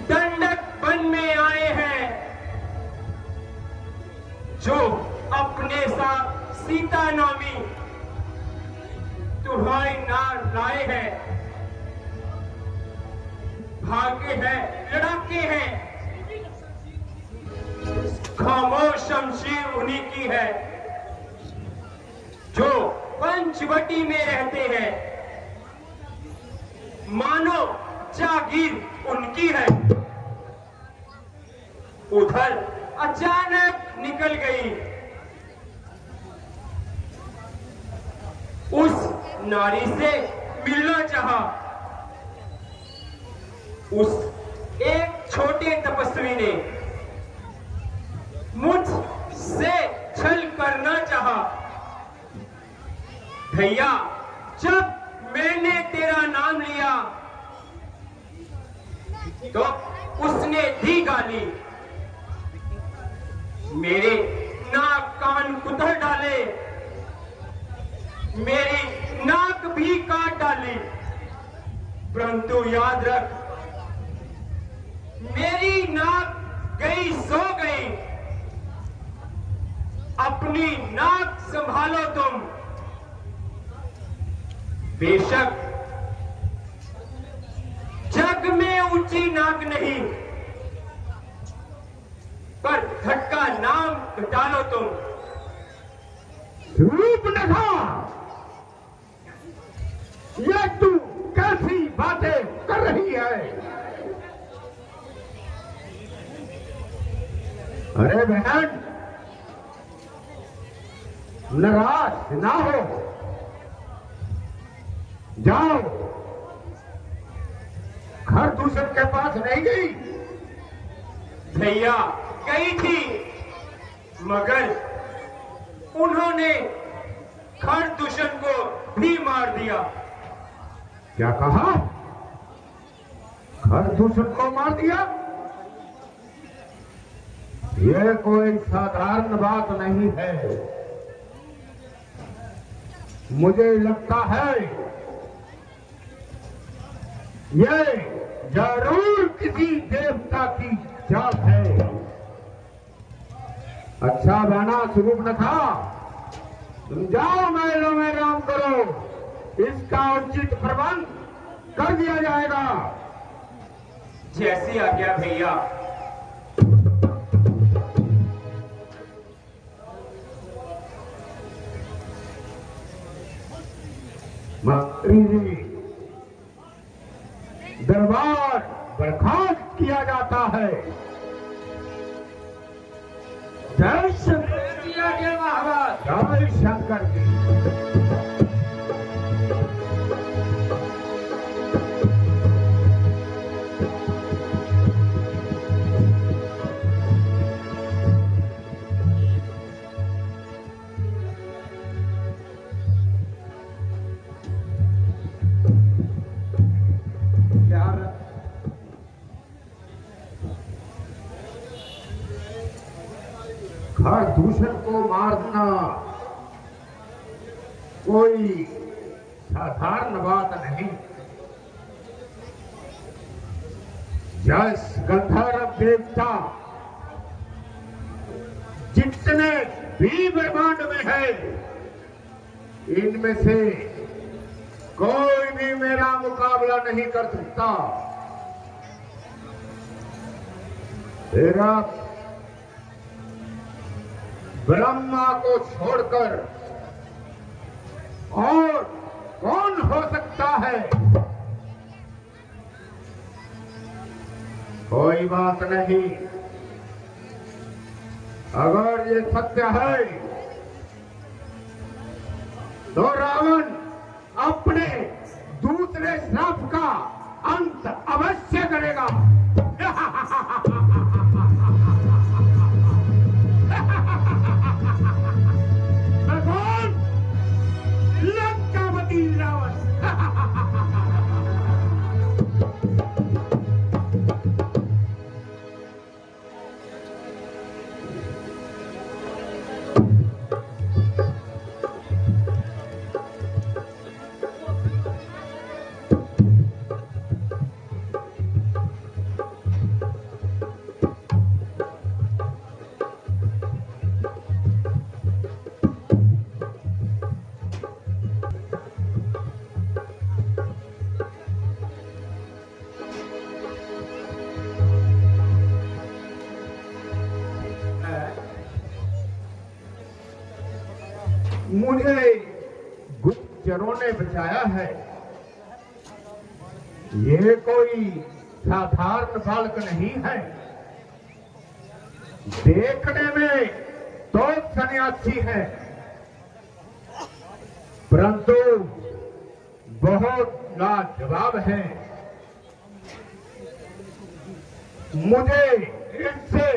दंडक वन में आए हैं, जो अपने साथ सीता नामी तुम्हारी नार लाए हैं। भागे हैं, लड़ाके हैं, खामोश शमशीर उन्हीं की है जो पंचवटी में रहते हैं। मानो जागीर उनकी है। उधर अचानक निकल गई उस नारी से मिलना चाहा। उस एक छोटे तपस्वी ने मुझसे छल करना चाहा। भैया, जब मैंने तेरा नाम लिया तो उसने दी गाली, मेरे नाक कान कुतर डाले, मेरी नाक भी काट डाली। परंतु याद रख, मेरी नाक गई सो गई, अपनी नाक संभालो तुम। बेशक जग में ऊंची नाक नहीं, पर धटका नाम घटा लो तुम। रूपनखा, ये तू कैसी बातें कर रही है? अरे बहन, नाराज ना हो, जाओ। घर दूसरे के पास नहीं गई? भैया गई थी, मगर उन्होंने खरदूषण को भी मार दिया। क्या कहा? खरदूषण को मार दिया? यह कोई साधारण बात नहीं है। मुझे लगता है यह जरूर किसी देवता की जात है। अच्छा बहना स्वरूपनखा, तुम जाओ महलों में आराम करो, इसका उचित प्रबंध कर दिया जाएगा। जैसी आज्ञा भैया। मंत्री जी, दरबार बर्खास्त किया जाता है। जय शंकर जी, आगे महाराज। जय शंकर जी। खरदूषण को मारना कोई साधारण बात नहीं। यश गंधर्व देवता जितने भी ब्रह्मांड में है, इनमें से कोई भी मेरा मुकाबला नहीं कर सकता। तेरा ब्रह्मा को छोड़कर और कौन हो सकता है? कोई बात नहीं, अगर ये सत्य है तो रावण अपने दूसरे श्राप का अंत अवश्य करेगा। भगवान लंकापति रावण। मुझे गुप्तचरों ने बचाया है। ये कोई साधारण बालक नहीं है। देखने में तो सन्यासी है, परंतु बहुत लाजवाब है। मुझे इससे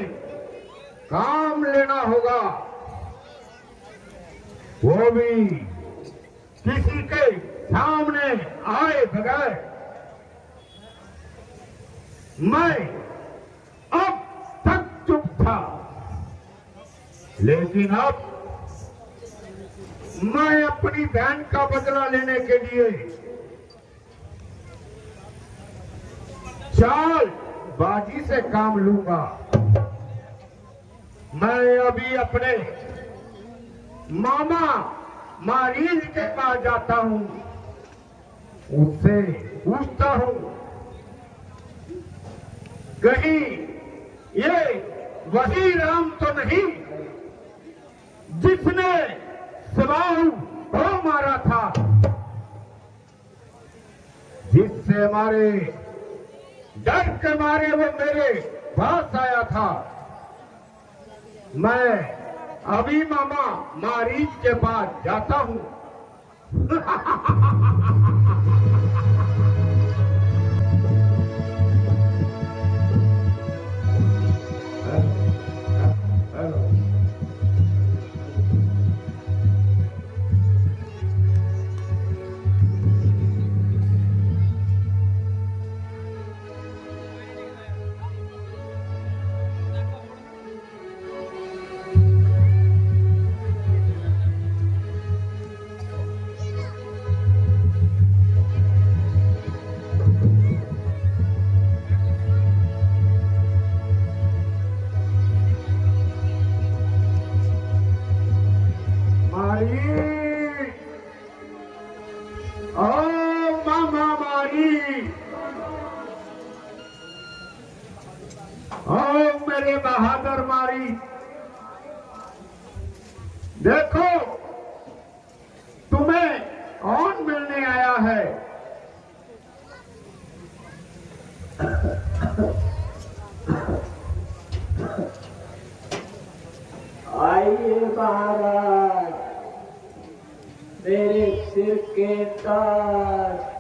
काम लेना होगा, वो भी किसी के सामने आए बगैर। मैं अब तक चुप था, लेकिन अब मैं अपनी बहन का बदला लेने के लिए चाल बाजी से काम लूंगा। मैं अभी अपने मामा मारीज के पास जाता हूं, उससे पूछता हूं कहीं ये वही राम तो नहीं जिसने सवाहु को मारा था, जिससे हमारे डर के मारे वो मेरे पास आया था। मैं अभी मामा मारीच के पास जाता हूं। मेरे बहादुर मारी, देखो तुम्हें कौन मिलने आया है। आइए महाराज, मेरे सिर के ताज।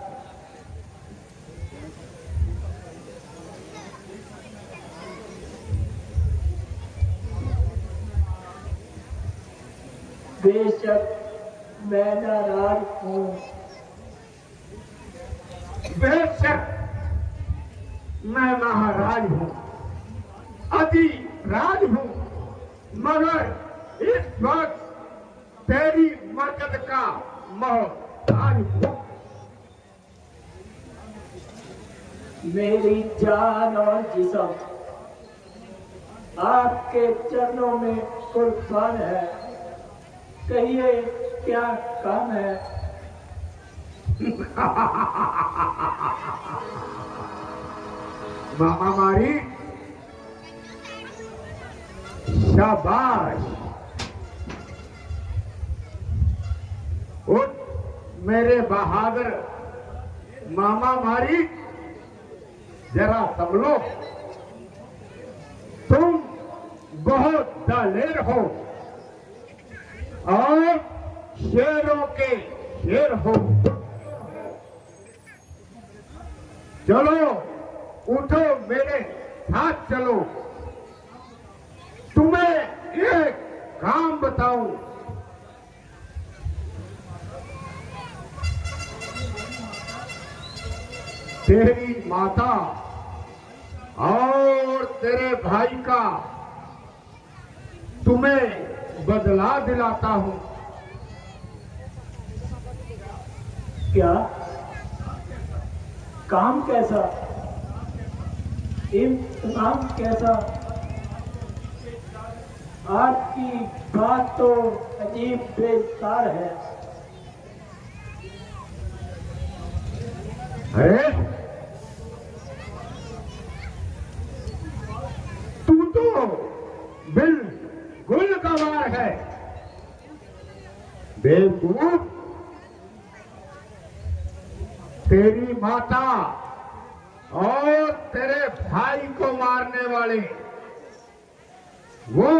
बेशक मैं नाराज हूँ, बेशक मैं महाराज हूँ, अधिराज हूँ, मगर इस वक्त तेरी मदद का मोहताज हूँ। मेरी जान और जिस्म आपके चरणों में कुर्बान है, कहिए क्या काम है। मामा मारी, शाबाश, उठ मेरे बहादुर मामा मारी, जरा संभलो, तुम बहुत दलेर हो और शेरों के शेर हो। चलो उठो, मेरे साथ चलो, तुम्हें एक काम बताऊं। तेरी माता और तेरे भाई का तुम्हें बदला दिलाता हूं। क्या काम कैसा, इंतजाम कैसा? आपकी बात तो अजीब बेकार है। अरे तू तो बिल्कुल गंवार है, बेवकूफ। तेरी माता और तेरे भाई को मारने वाले वो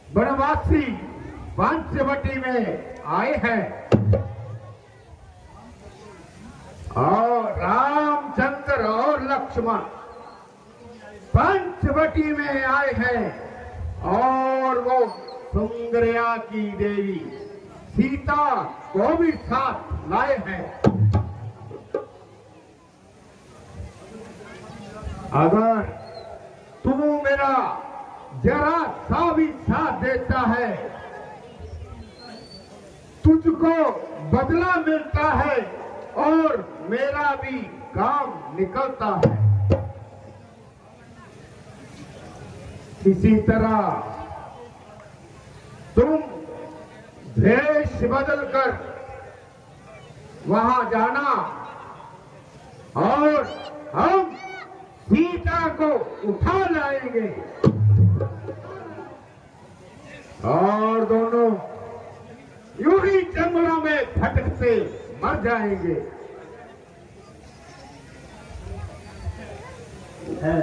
बनवासी पंचवटी में आए हैं और रामचंद्र और लक्ष्मण पंचवटी में आए हैं और वो सुंदरिया की देवी सीता को भी साथ लाए हैं। अगर तू मेरा जरा सा भी साथ देता है, तुझको बदला मिलता है और मेरा भी काम निकलता है। इसी तरह तुम भेष बदलकर वहां जाना और हम सीता को उठा लाएंगे और दोनों यूं ही जंगलों में भटकते मर जाएंगे। है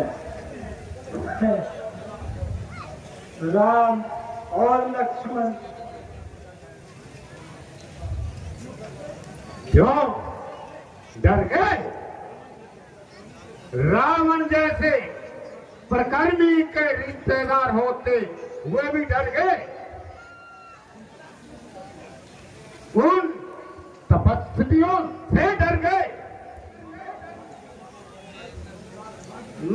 राम और लक्ष्मण क्यों डर गए? रावण जैसे प्रकर्मी के रिश्तेदार होते वे भी डर गए। उन तपस्वियों से डर गए।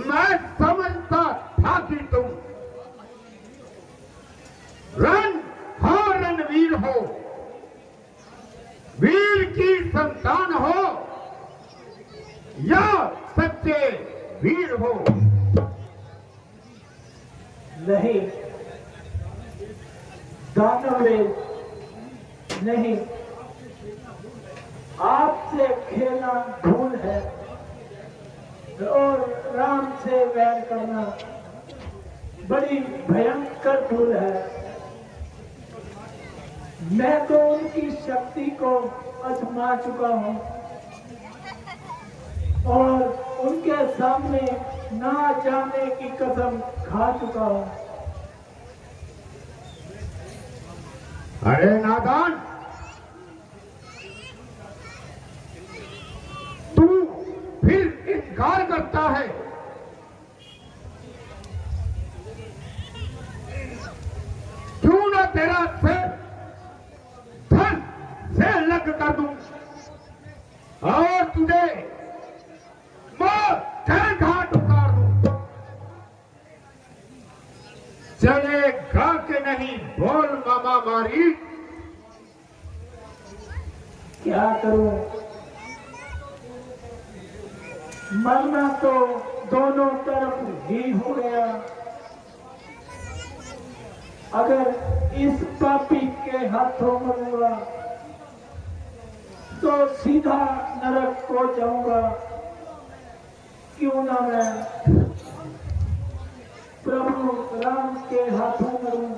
मैं समझता था कि तुम रणवीर हो, वीर की संतान हो या सच्चे वीर हो। नहीं दानवराज नहीं, आपसे खेलना भूल है और राम से वैर करना बड़ी भयंकर भूल है। मैं तो उनकी शक्ति को आजमा चुका हूं और उनके सामने ना जाने की कसम खा चुका हूं। अरे नादान, तू फिर इनकार करता है। क्यों ना तेरा सिर धन से लग कर दूं और तुझे मौत के घाट उतार दूं। चलेगा कि नहीं बोल मामा मारी। क्या करूं? मरना तो दोनों तरफ ही हो गया। अगर इस पापी के हाथों मरूंगा तो सीधा नरक को जाऊंगा। क्यों ना मैं प्रभु राम के हाथों मरूं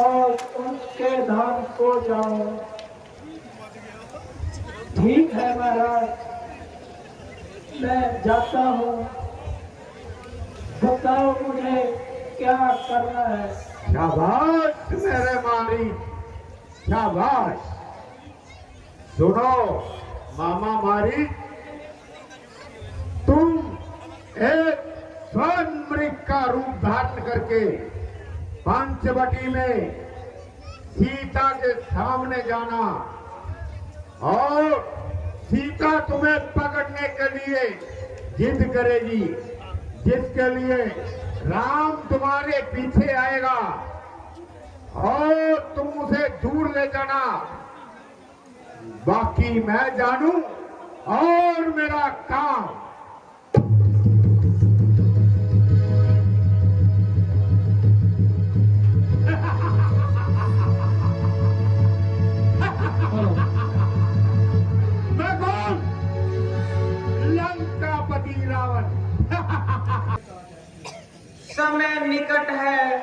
और उनके धाम को जाऊं। ठीक है महाराज, मैं जाता हूं। बताओ मुझे क्या करना है। शाबाश मेरे मारी, शाबाश। सुनो मामा मारी, तुम एक स्वयं मृग का रूप धारण करके पंचवटी में सीता के सामने जाना और सीता तुम्हें पकड़ने के लिए जिद करेगी, जिसके लिए राम तुम्हारे पीछे आएगा और तुम उसे दूर ले जाना। बाकी मैं जानू और मेरा काम। मैं कौन? लंकापति रावण। समय निकट है,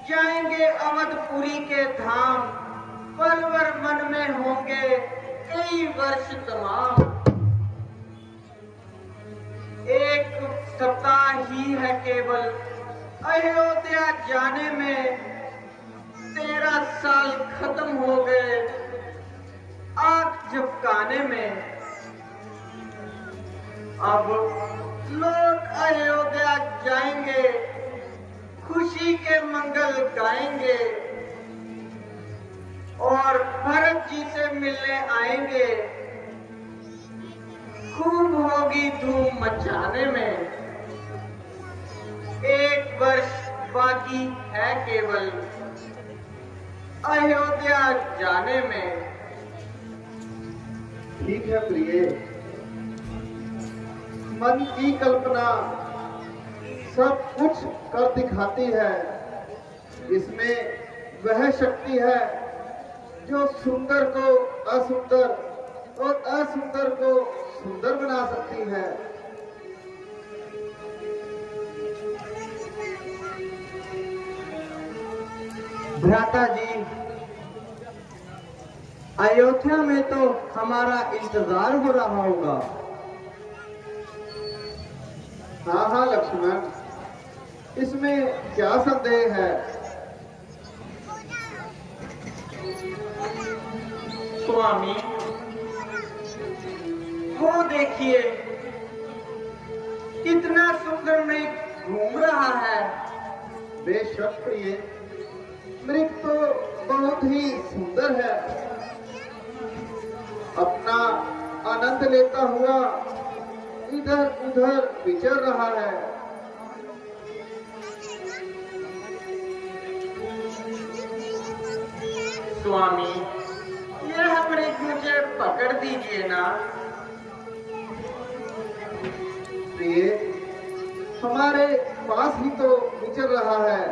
जाएंगे अवधपुरी के धाम। पलवर मन में होंगे कई वर्ष तमाम। एक सप्ताह ही है केवल अयोध्या जाने में। 13 साल खत्म हो गए आग झपकाने में। अब लोग अयोध्या जाएंगे, खुशी के मंगल गाएंगे और भरत जी से मिलने आएंगे। खूब होगी धूम मचाने में। 1 वर्ष बाकी है केवल अयोध्या जाने में। ठीक है प्रिय, मन की कल्पना सब कुछ कर दिखाती है। इसमें वह शक्ति है जो सुंदर को असुंदर और असुंदर को सुंदर बना सकती है। भ्राता जी, अयोध्या में तो हमारा इंतजार हो रहा होगा। हाँ हाँ लक्ष्मण, इसमें क्या संदेह है। स्वामी, वो देखिए, कितना सुंदर मृग घूम रहा है। बेशक प्रिय, मृग तो बहुत ही सुंदर है। अपना आनंद लेता हुआ इधर उधर विचर रहा है। स्वामी, यह मृग मुझे पकड़ दीजिए ना। प्रिय, हमारे पास ही तो विचर रहा है,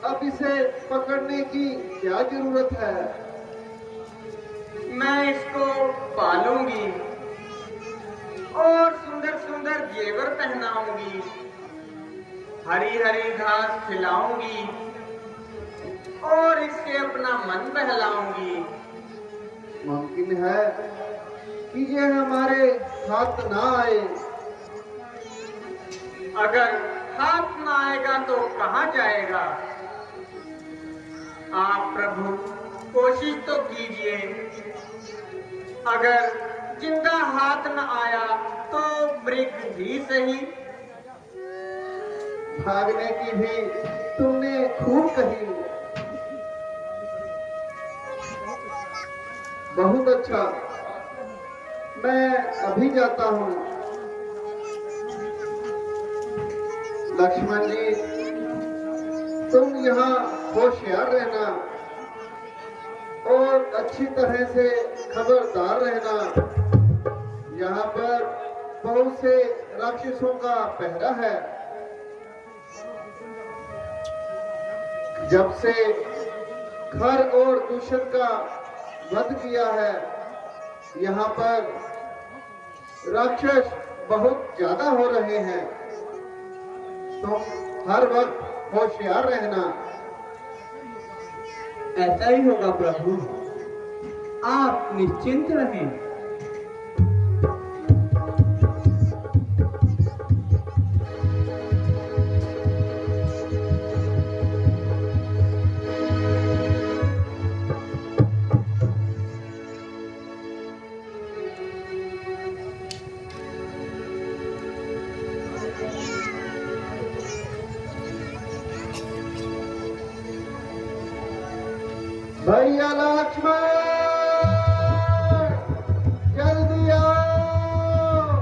अब इसे पकड़ने की क्या जरूरत है। मैं इसको पालूंगी और सुंदर सुंदर जेवर पहनाऊंगी, हरी हरी घास खिलाऊंगी और इससे अपना मन बहलाऊंगी। मुमकिन है कि ये हमारे हाथ ना आए। अगर हाथ ना आएगा तो कहाँ जाएगा? आप प्रभु कोशिश तो कीजिए। अगर जिंदा हाथ न आया तो मृग भी सही। भागने की भी तुमने खूब कही। बहुत अच्छा, मैं अभी जाता हूँ। लक्ष्मण जी, तुम यहाँ होशियार रहना और अच्छी तरह से खबरदार रहना। यहाँ पर बहुत से राक्षसों का पहरा है। जब से खर और दूषण का वध किया है, यहाँ पर राक्षस बहुत ज्यादा हो रहे हैं। तुम हर वक्त होशियार रहना। ऐसा ही होगा प्रभु, आप निश्चिंत रहें। भैया लक्ष्मण, जल्दी आओ,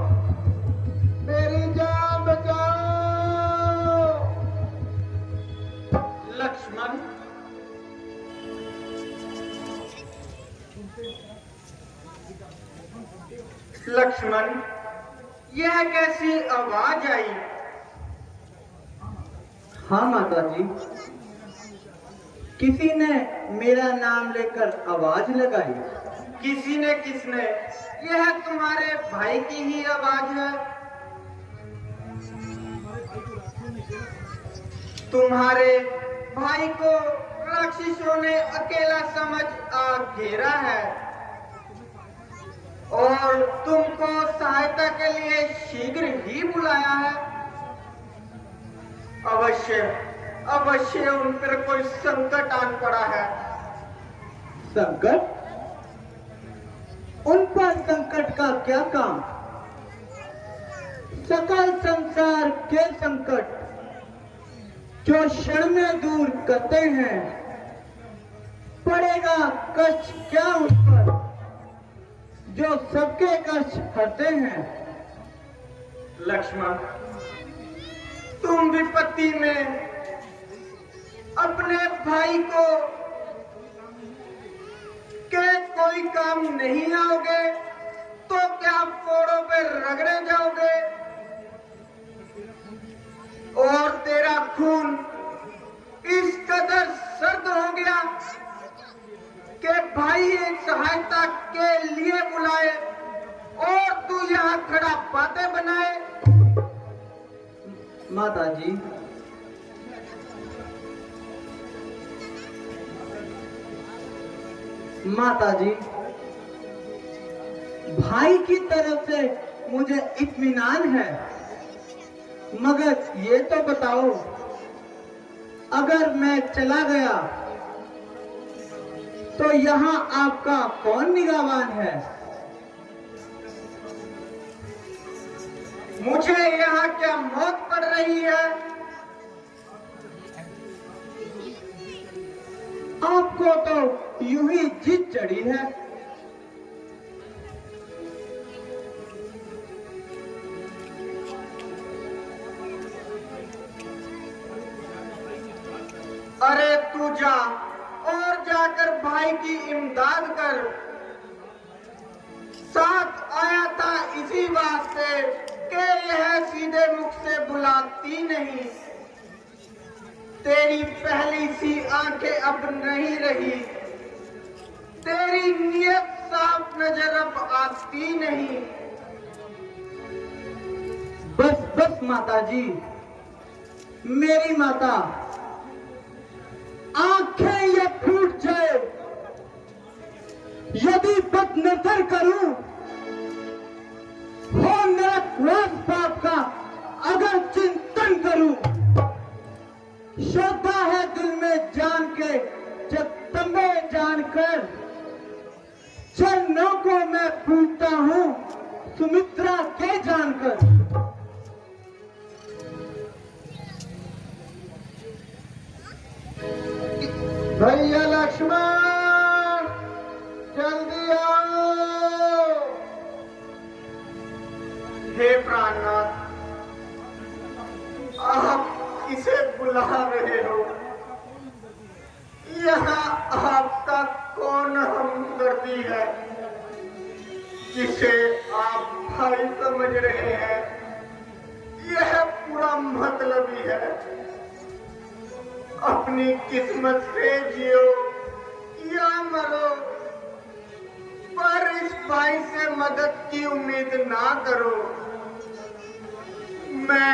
मेरी जान बचाओ। लक्ष्मण, लक्ष्मण, यह कैसी आवाज आई? हाँ माता जी, किसी ने मेरा नाम लेकर आवाज लगाई। किसी ने? किसने? यह तुम्हारे भाई की ही आवाज है। तुम्हारे भाई को राक्षसों ने अकेला समझ घेरा है और तुमको सहायता के लिए शीघ्र ही बुलाया है। अवश्य अवश्य उन पर कोई संकट आन पड़ा है। संकट? उन पर संकट का क्या काम? सकल संसार के संकट जो क्षण में दूर करते हैं, पड़ेगा कष्ट क्या उन पर जो सबके कष्ट हरते हैं। लक्ष्मण, तुम विपत्ति में अपने भाई को के कोई काम नहीं आओगे तो क्या फोड़ों पे रगड़े जाओगे? और तेरा खून इस कदर सर्द हो गया कि भाई एक सहायता के लिए बुलाए और तू यहाँ खड़ा बातें बनाए। माता जी, माता जी, भाई की तरफ से मुझे इत्मीनान है, मगर ये तो बताओ, अगर मैं चला गया तो यहाँ आपका कौन निगाहबान है? मुझे यहाँ क्या मौत पड़ रही है? आपको तो यूं ही जिद चढ़ी है। अरे तू जा और जाकर भाई की इमदाद कर। साथ आया था इसी वास्ते कि यह सीधे मुख से बुलाती नहीं। तेरी पहली सी आंखें अब नहीं रही, तेरी नीयत साफ नजर अब आती नहीं। बस बस माता जी, मेरी माता, आंखें ये फूट जाए, यदि बदनजर करूं हो नरकवास पाप का अगर चिंतन करूं, श्रद्धा है दिल में जान के जब तंबे जानकर, चरणों को मैं पूजता हूं सुमित्रा के जानकर। भैया लक्ष्मण, जल्दी आओ। हे प्राणनाथ, आप इसे बुला रहे हो, यहाँ आपका कौन हमदर्दी है जिसे आप भाई समझ रहे हैं? यह पूरा मतलबी है। अपनी किस्मत से जियो या मरो, पर इस भाई से मदद की उम्मीद ना करो। मैं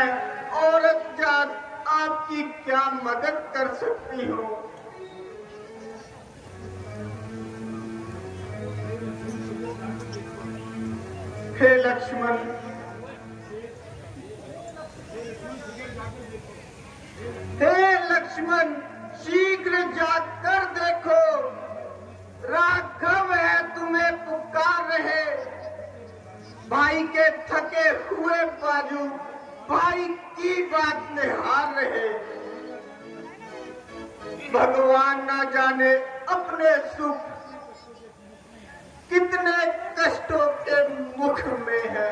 औरत जात आपकी क्या मदद कर सकती हूँ? हे लक्ष्मण, हे लक्ष्मण, शीघ्र जाकर देखो, राघव है तुम्हें पुकार रहे। भाई के थके हुए बाजू भाई की बात निहार रहे। भगवान ना जाने अपने सुख कितने कष्टों के मुख में है।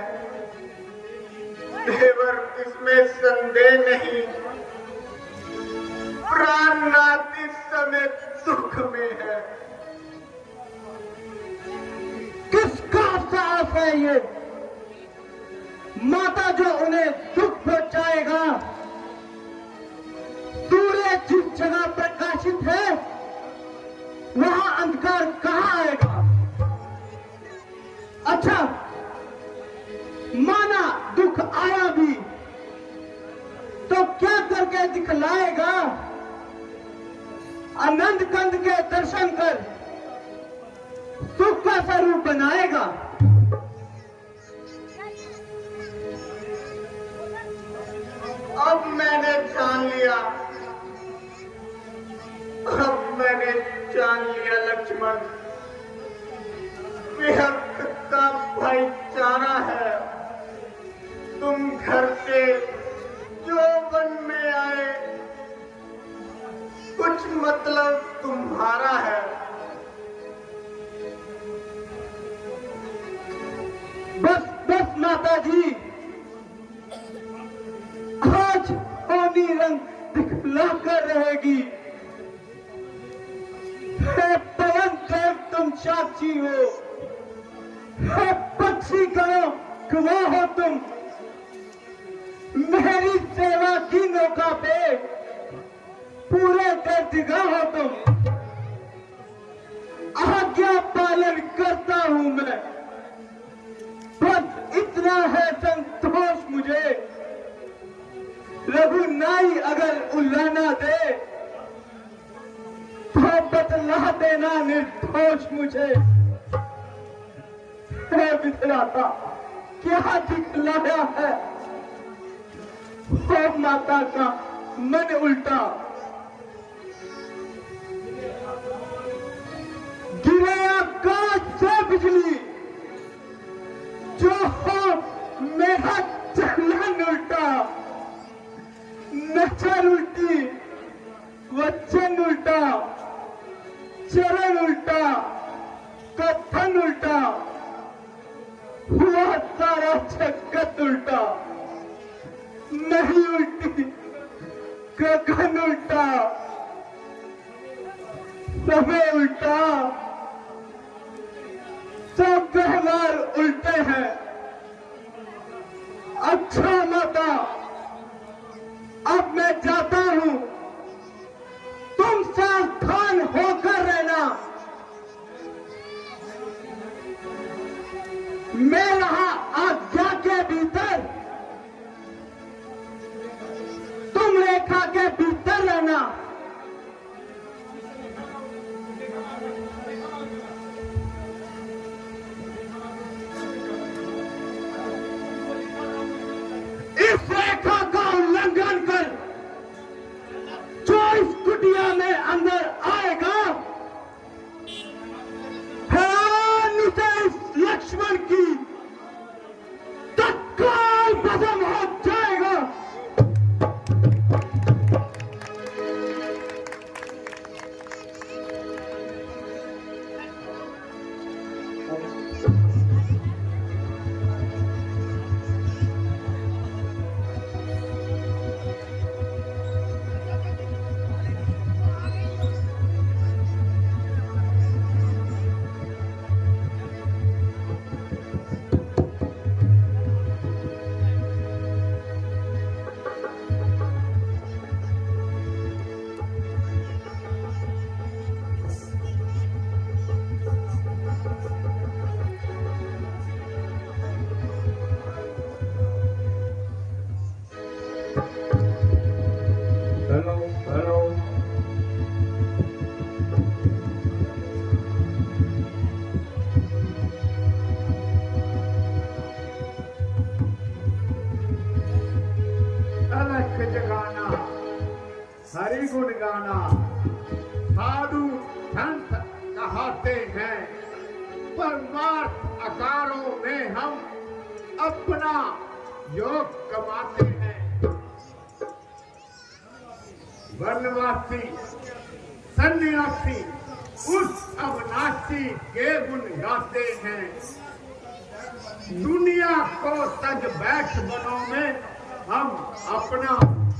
देवर, इसमें संदेह नहीं, प्राणनाथ इस समय दुख में है। किसका साहस है ये? माता जो उन्हें दुख पहुंचाएगा, सूर्य जिस जगह प्रकाशित है वहां अंधकार कहां आएगा? अच्छा, माना दुख आया भी तो क्या करके दिखलाएगा? आनंद कंद के दर्शन कर सुख का स्वरूप बनाएगा। अब मैंने जान लिया, अब मैंने जान लिया लक्ष्मण, बेहद का भाईचारा है। तुम घर से जो वन में आए, कुछ मतलब तुम्हारा है। बस बस माता जी, आज होनी रंग दिखला कर रहेगी। हे पवन देव, तुम साक्षी हो, हे पक्षी गणों गवाह हो तुम। मेरी सेवा की नौका पे पूरे दर्जगा हो तुम। आज्ञा पालन करता हूं मैं, बस इतना है संतोष मुझे। रघुनाई अगर उल्लाना दे तो बतला देना निर्दोष मुझे। हे विधाता, क्या दिखलाया है हो माता का मन उल्टा। गिरे आकाश से बिजली, जो हो मेरा चलन उल्टा। नजर उल्टी, वचन उल्टा, चरण उल्टा, कथन उल्टा, हुआ सारा जगत उल्टा। नहीं उल्टी गगन उल्टा, समय उल्टा, सब व्यवहार उल्टे हैं। अच्छा माता, अब मैं जाता हूं, तुम सावधान होकर रहना। मैं रहा आज्ञा के भीतर, तुम रेखा के भीतर रहना। इस रेखा का उल्लंघन कर जो इस कुटिया में अंदर आएगा, हैरान से इस लक्ष्मण की तत्काल भस्म हो जाएगा। हेलो अलख जगाना, हरि गुण गाना, साधु संत कहते हैं। परमार्थ आकारों में हम अपना योग कमाते हैं। वनवासी सन्यासी उस अविनाशी के गुण गाते हैं। दुनिया को तज बैठ बनों में हम अपना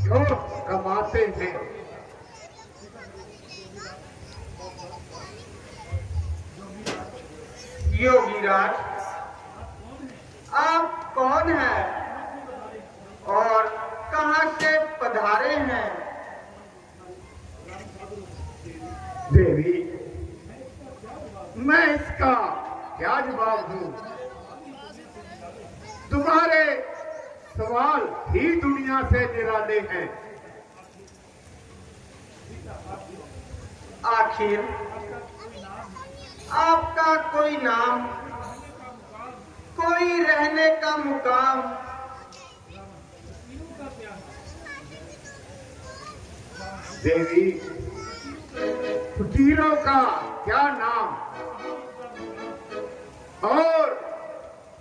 योग कमाते हैं। योगीराज, आप कौन हैं और कहां से पधारे हैं? देवी, मैं इसका क्या जवाब दूं? तुम्हारे सवाल ही दुनिया से निराले हैं। आखिर आपका कोई नाम, कोई रहने का मुकाम? देवी, फकीरों का क्या नाम और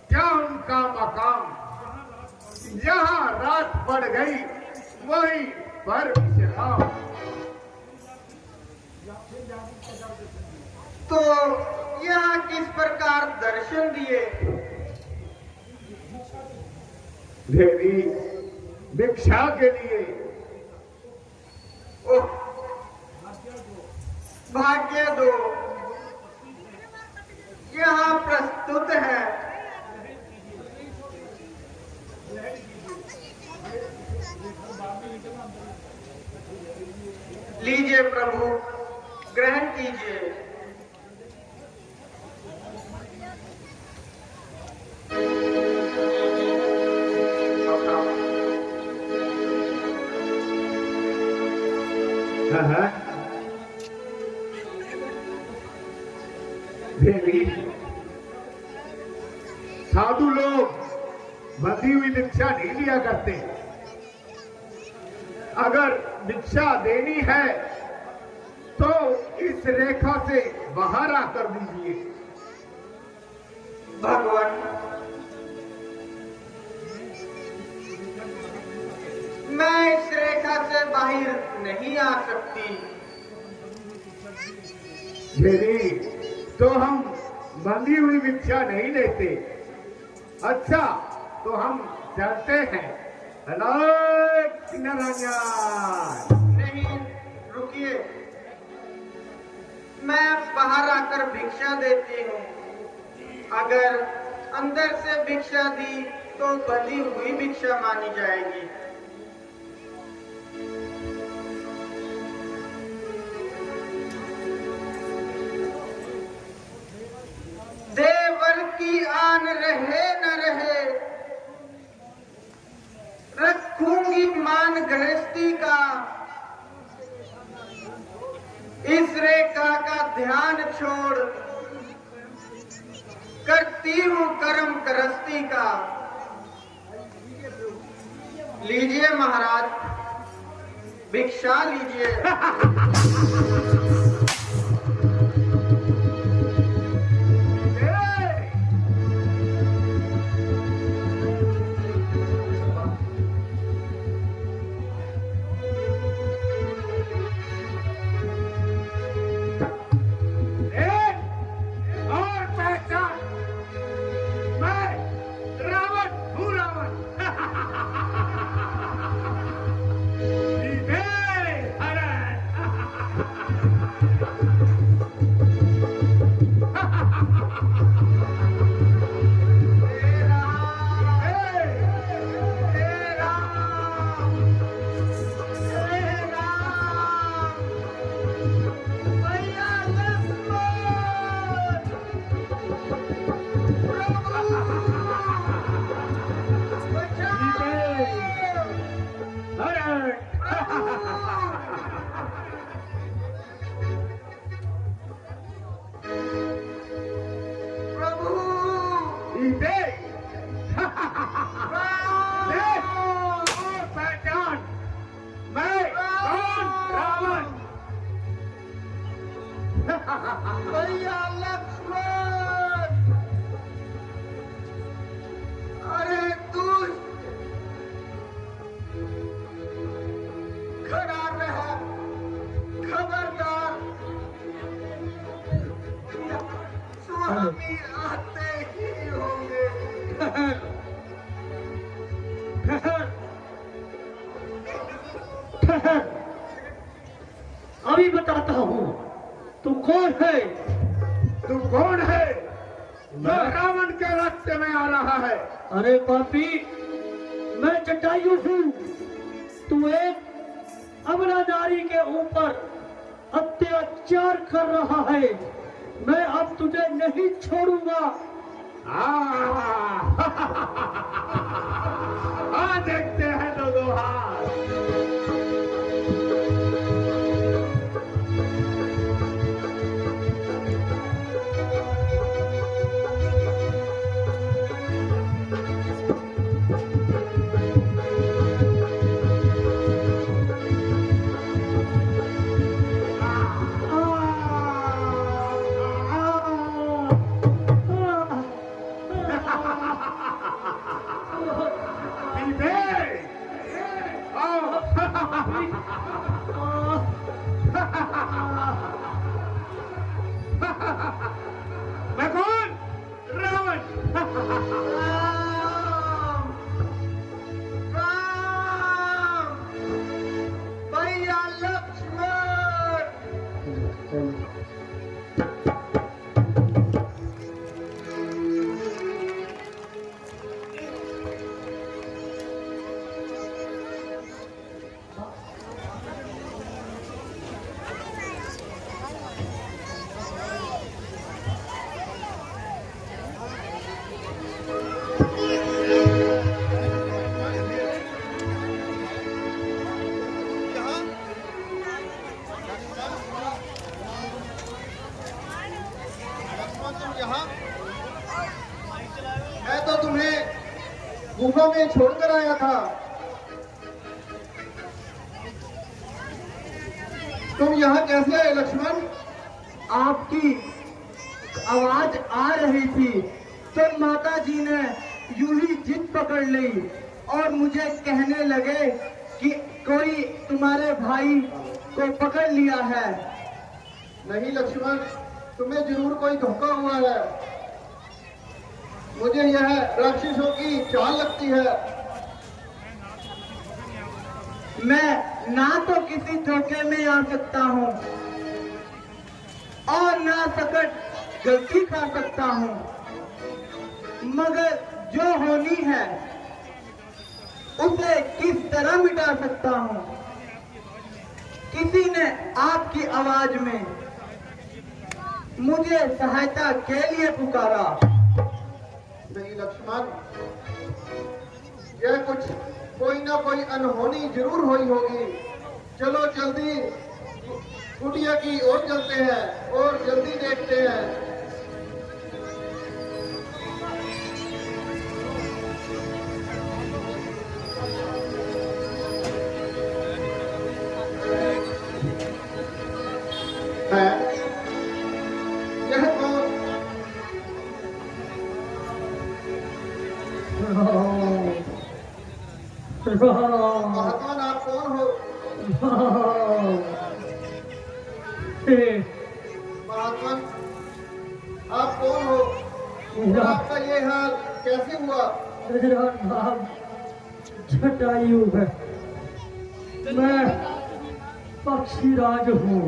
क्या उनका मकाम? यहाँ रात पड़ गई वहीं पर विश्राम। तो यहाँ किस प्रकार दर्शन दिए? देवी, भिक्षा के लिए। ओह, भाग्य दो, यहाँ प्रस्तुत है। हाँ। देवी, साधु लोग बंधी हुई भिक्षा नहीं लिया करते। अगर भिक्षा देनी है तो इस रेखा से बाहर आकर दीजिए। भगवान, मैं इस रेखा से बाहर नहीं आ सकती। देवी, तो हम बंधी हुई भिक्षा नहीं लेते। अच्छा, तो हम चलते हैं। नारायण। नहीं, रुकिए, मैं बाहर आकर भिक्षा देती हूँ। अगर अंदर से भिक्षा दी तो बंधी हुई भिक्षा मानी जाएगी। देवर की आन रहे न रहे, रखूंगी मान गृहस्थी का। इस रेखा का ध्यान छोड़ करती हूँ कर्म करस्ती का। लीजिए महाराज, भिक्षा लीजिए। भैया लक्ष्मण, अरे तू खड़ा रह, खबरदार, स्वामी आते ही होंगे। अभी बताता हूँ, तू कौन है? तू कौन है? जो रावण के रास्ते में आ रहा है। अरे पापी, मैं जटायु हूँ। तू एक अबला नारी के ऊपर अत्याचार कर रहा है। मैं अब तुझे नहीं छोड़ूंगा। देखते हैं दो हाथ। मैं कौन? रावण। भैया लक्ष्मण, गुफा में छोड़कर आया था। तुम यहाँ कैसे आए लक्ष्मण? आपकी आवाज आ रही थी तो माता जी ने यूं ही जिद पकड़ ली और मुझे कहने लगे कि कोई तुम्हारे भाई को पकड़ लिया है। नहीं लक्ष्मण, तुम्हें जरूर कोई धोखा हुआ है। मुझे यह राक्षसों की चाल लगती है। मैं ना तो किसी धोखे में आ सकता हूँ और ना सकट गलती खा सकता हूँ, मगर जो होनी है उसे किस तरह मिटा सकता हूँ। किसी ने आपकी आवाज में मुझे सहायता के लिए पुकारा। नहीं लक्ष्मण, यह कोई ना कोई अनहोनी जरूर हुई होगी। चलो जल्दी कुटिया की ओर चलते हैं और जल्दी देखते हैं। यह कौन? महात्मा आप कौन हो? महात्मा आप कौन हो? और आपका ये हाल कैसे हुआ? मेरा नाम जटायु है। मैं पक्षीराज हूँ।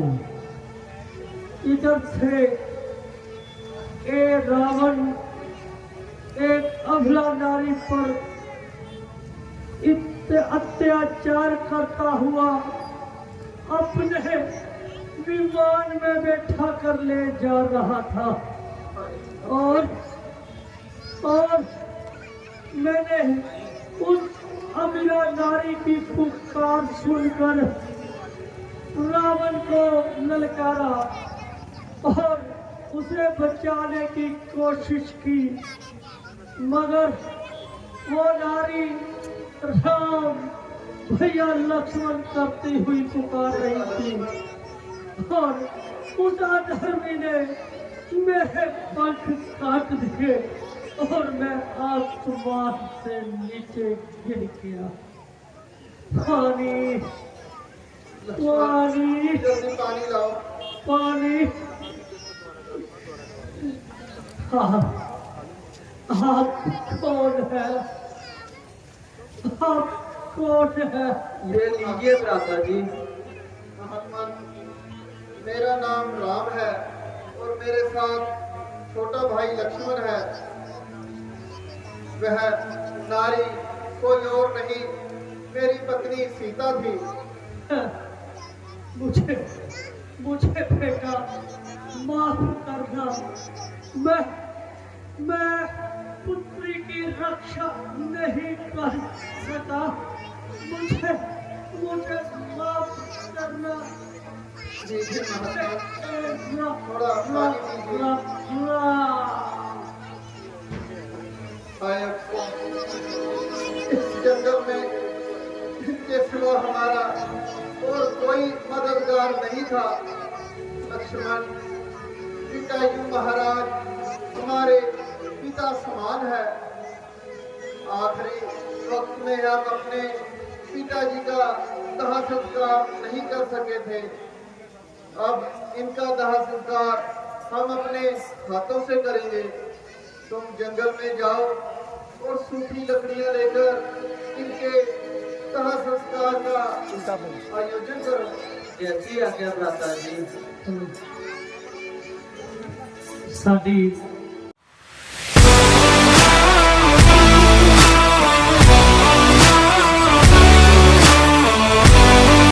इधर से रावण एक अबला नारी पर अत्याचार करता हुआ अपने विमान में बैठा कर ले जा रहा था और मैंने उस अबला नारी की पुकार सुनकर रावण को ललकारा और उसे बचाने की कोशिश की, मगर वो नारी राम भैया लक्ष्मण करती हुई पुकार रही थी और उस अधर्मी ने मेरे पंख काट दिए और मैं आसमान से नीचे गिर गया। पानी पानी जल्दी पानी लाओ। पानी। आप कौन है? आप कौन है? ये लीजिए भ्राता जी। महात्मा, मेरा नाम राम है और मेरे साथ छोटा भाई लक्ष्मण है। वह नारी कोई और नहीं, मेरी पत्नी सीता थी। मुझे बेटा माफ करना। मैं पुत्री की रक्षा नहीं कर सका। मुझे माफ करना। दीजिए महात्मा, थोड़ा थोड़ा पानी दीजिए। हाय अफसोस, इस जंगल में इनके सिवा हमारा और कोई मददगार नहीं था। लक्ष्मण, जटायु महाराज हमारे पिता समान है। आखिरी वक्त में हम अपने पिताजी का दाह संस्कार नहीं कर सके थे। अब इनका दाह संस्कार हम अपने हाथों से करेंगे। तुम जंगल में जाओ और सूखी लकड़ियां लेकर इनके दाह संस्कार का आयोजन करो। जैसी आज्ञा भ्राता जी। साडी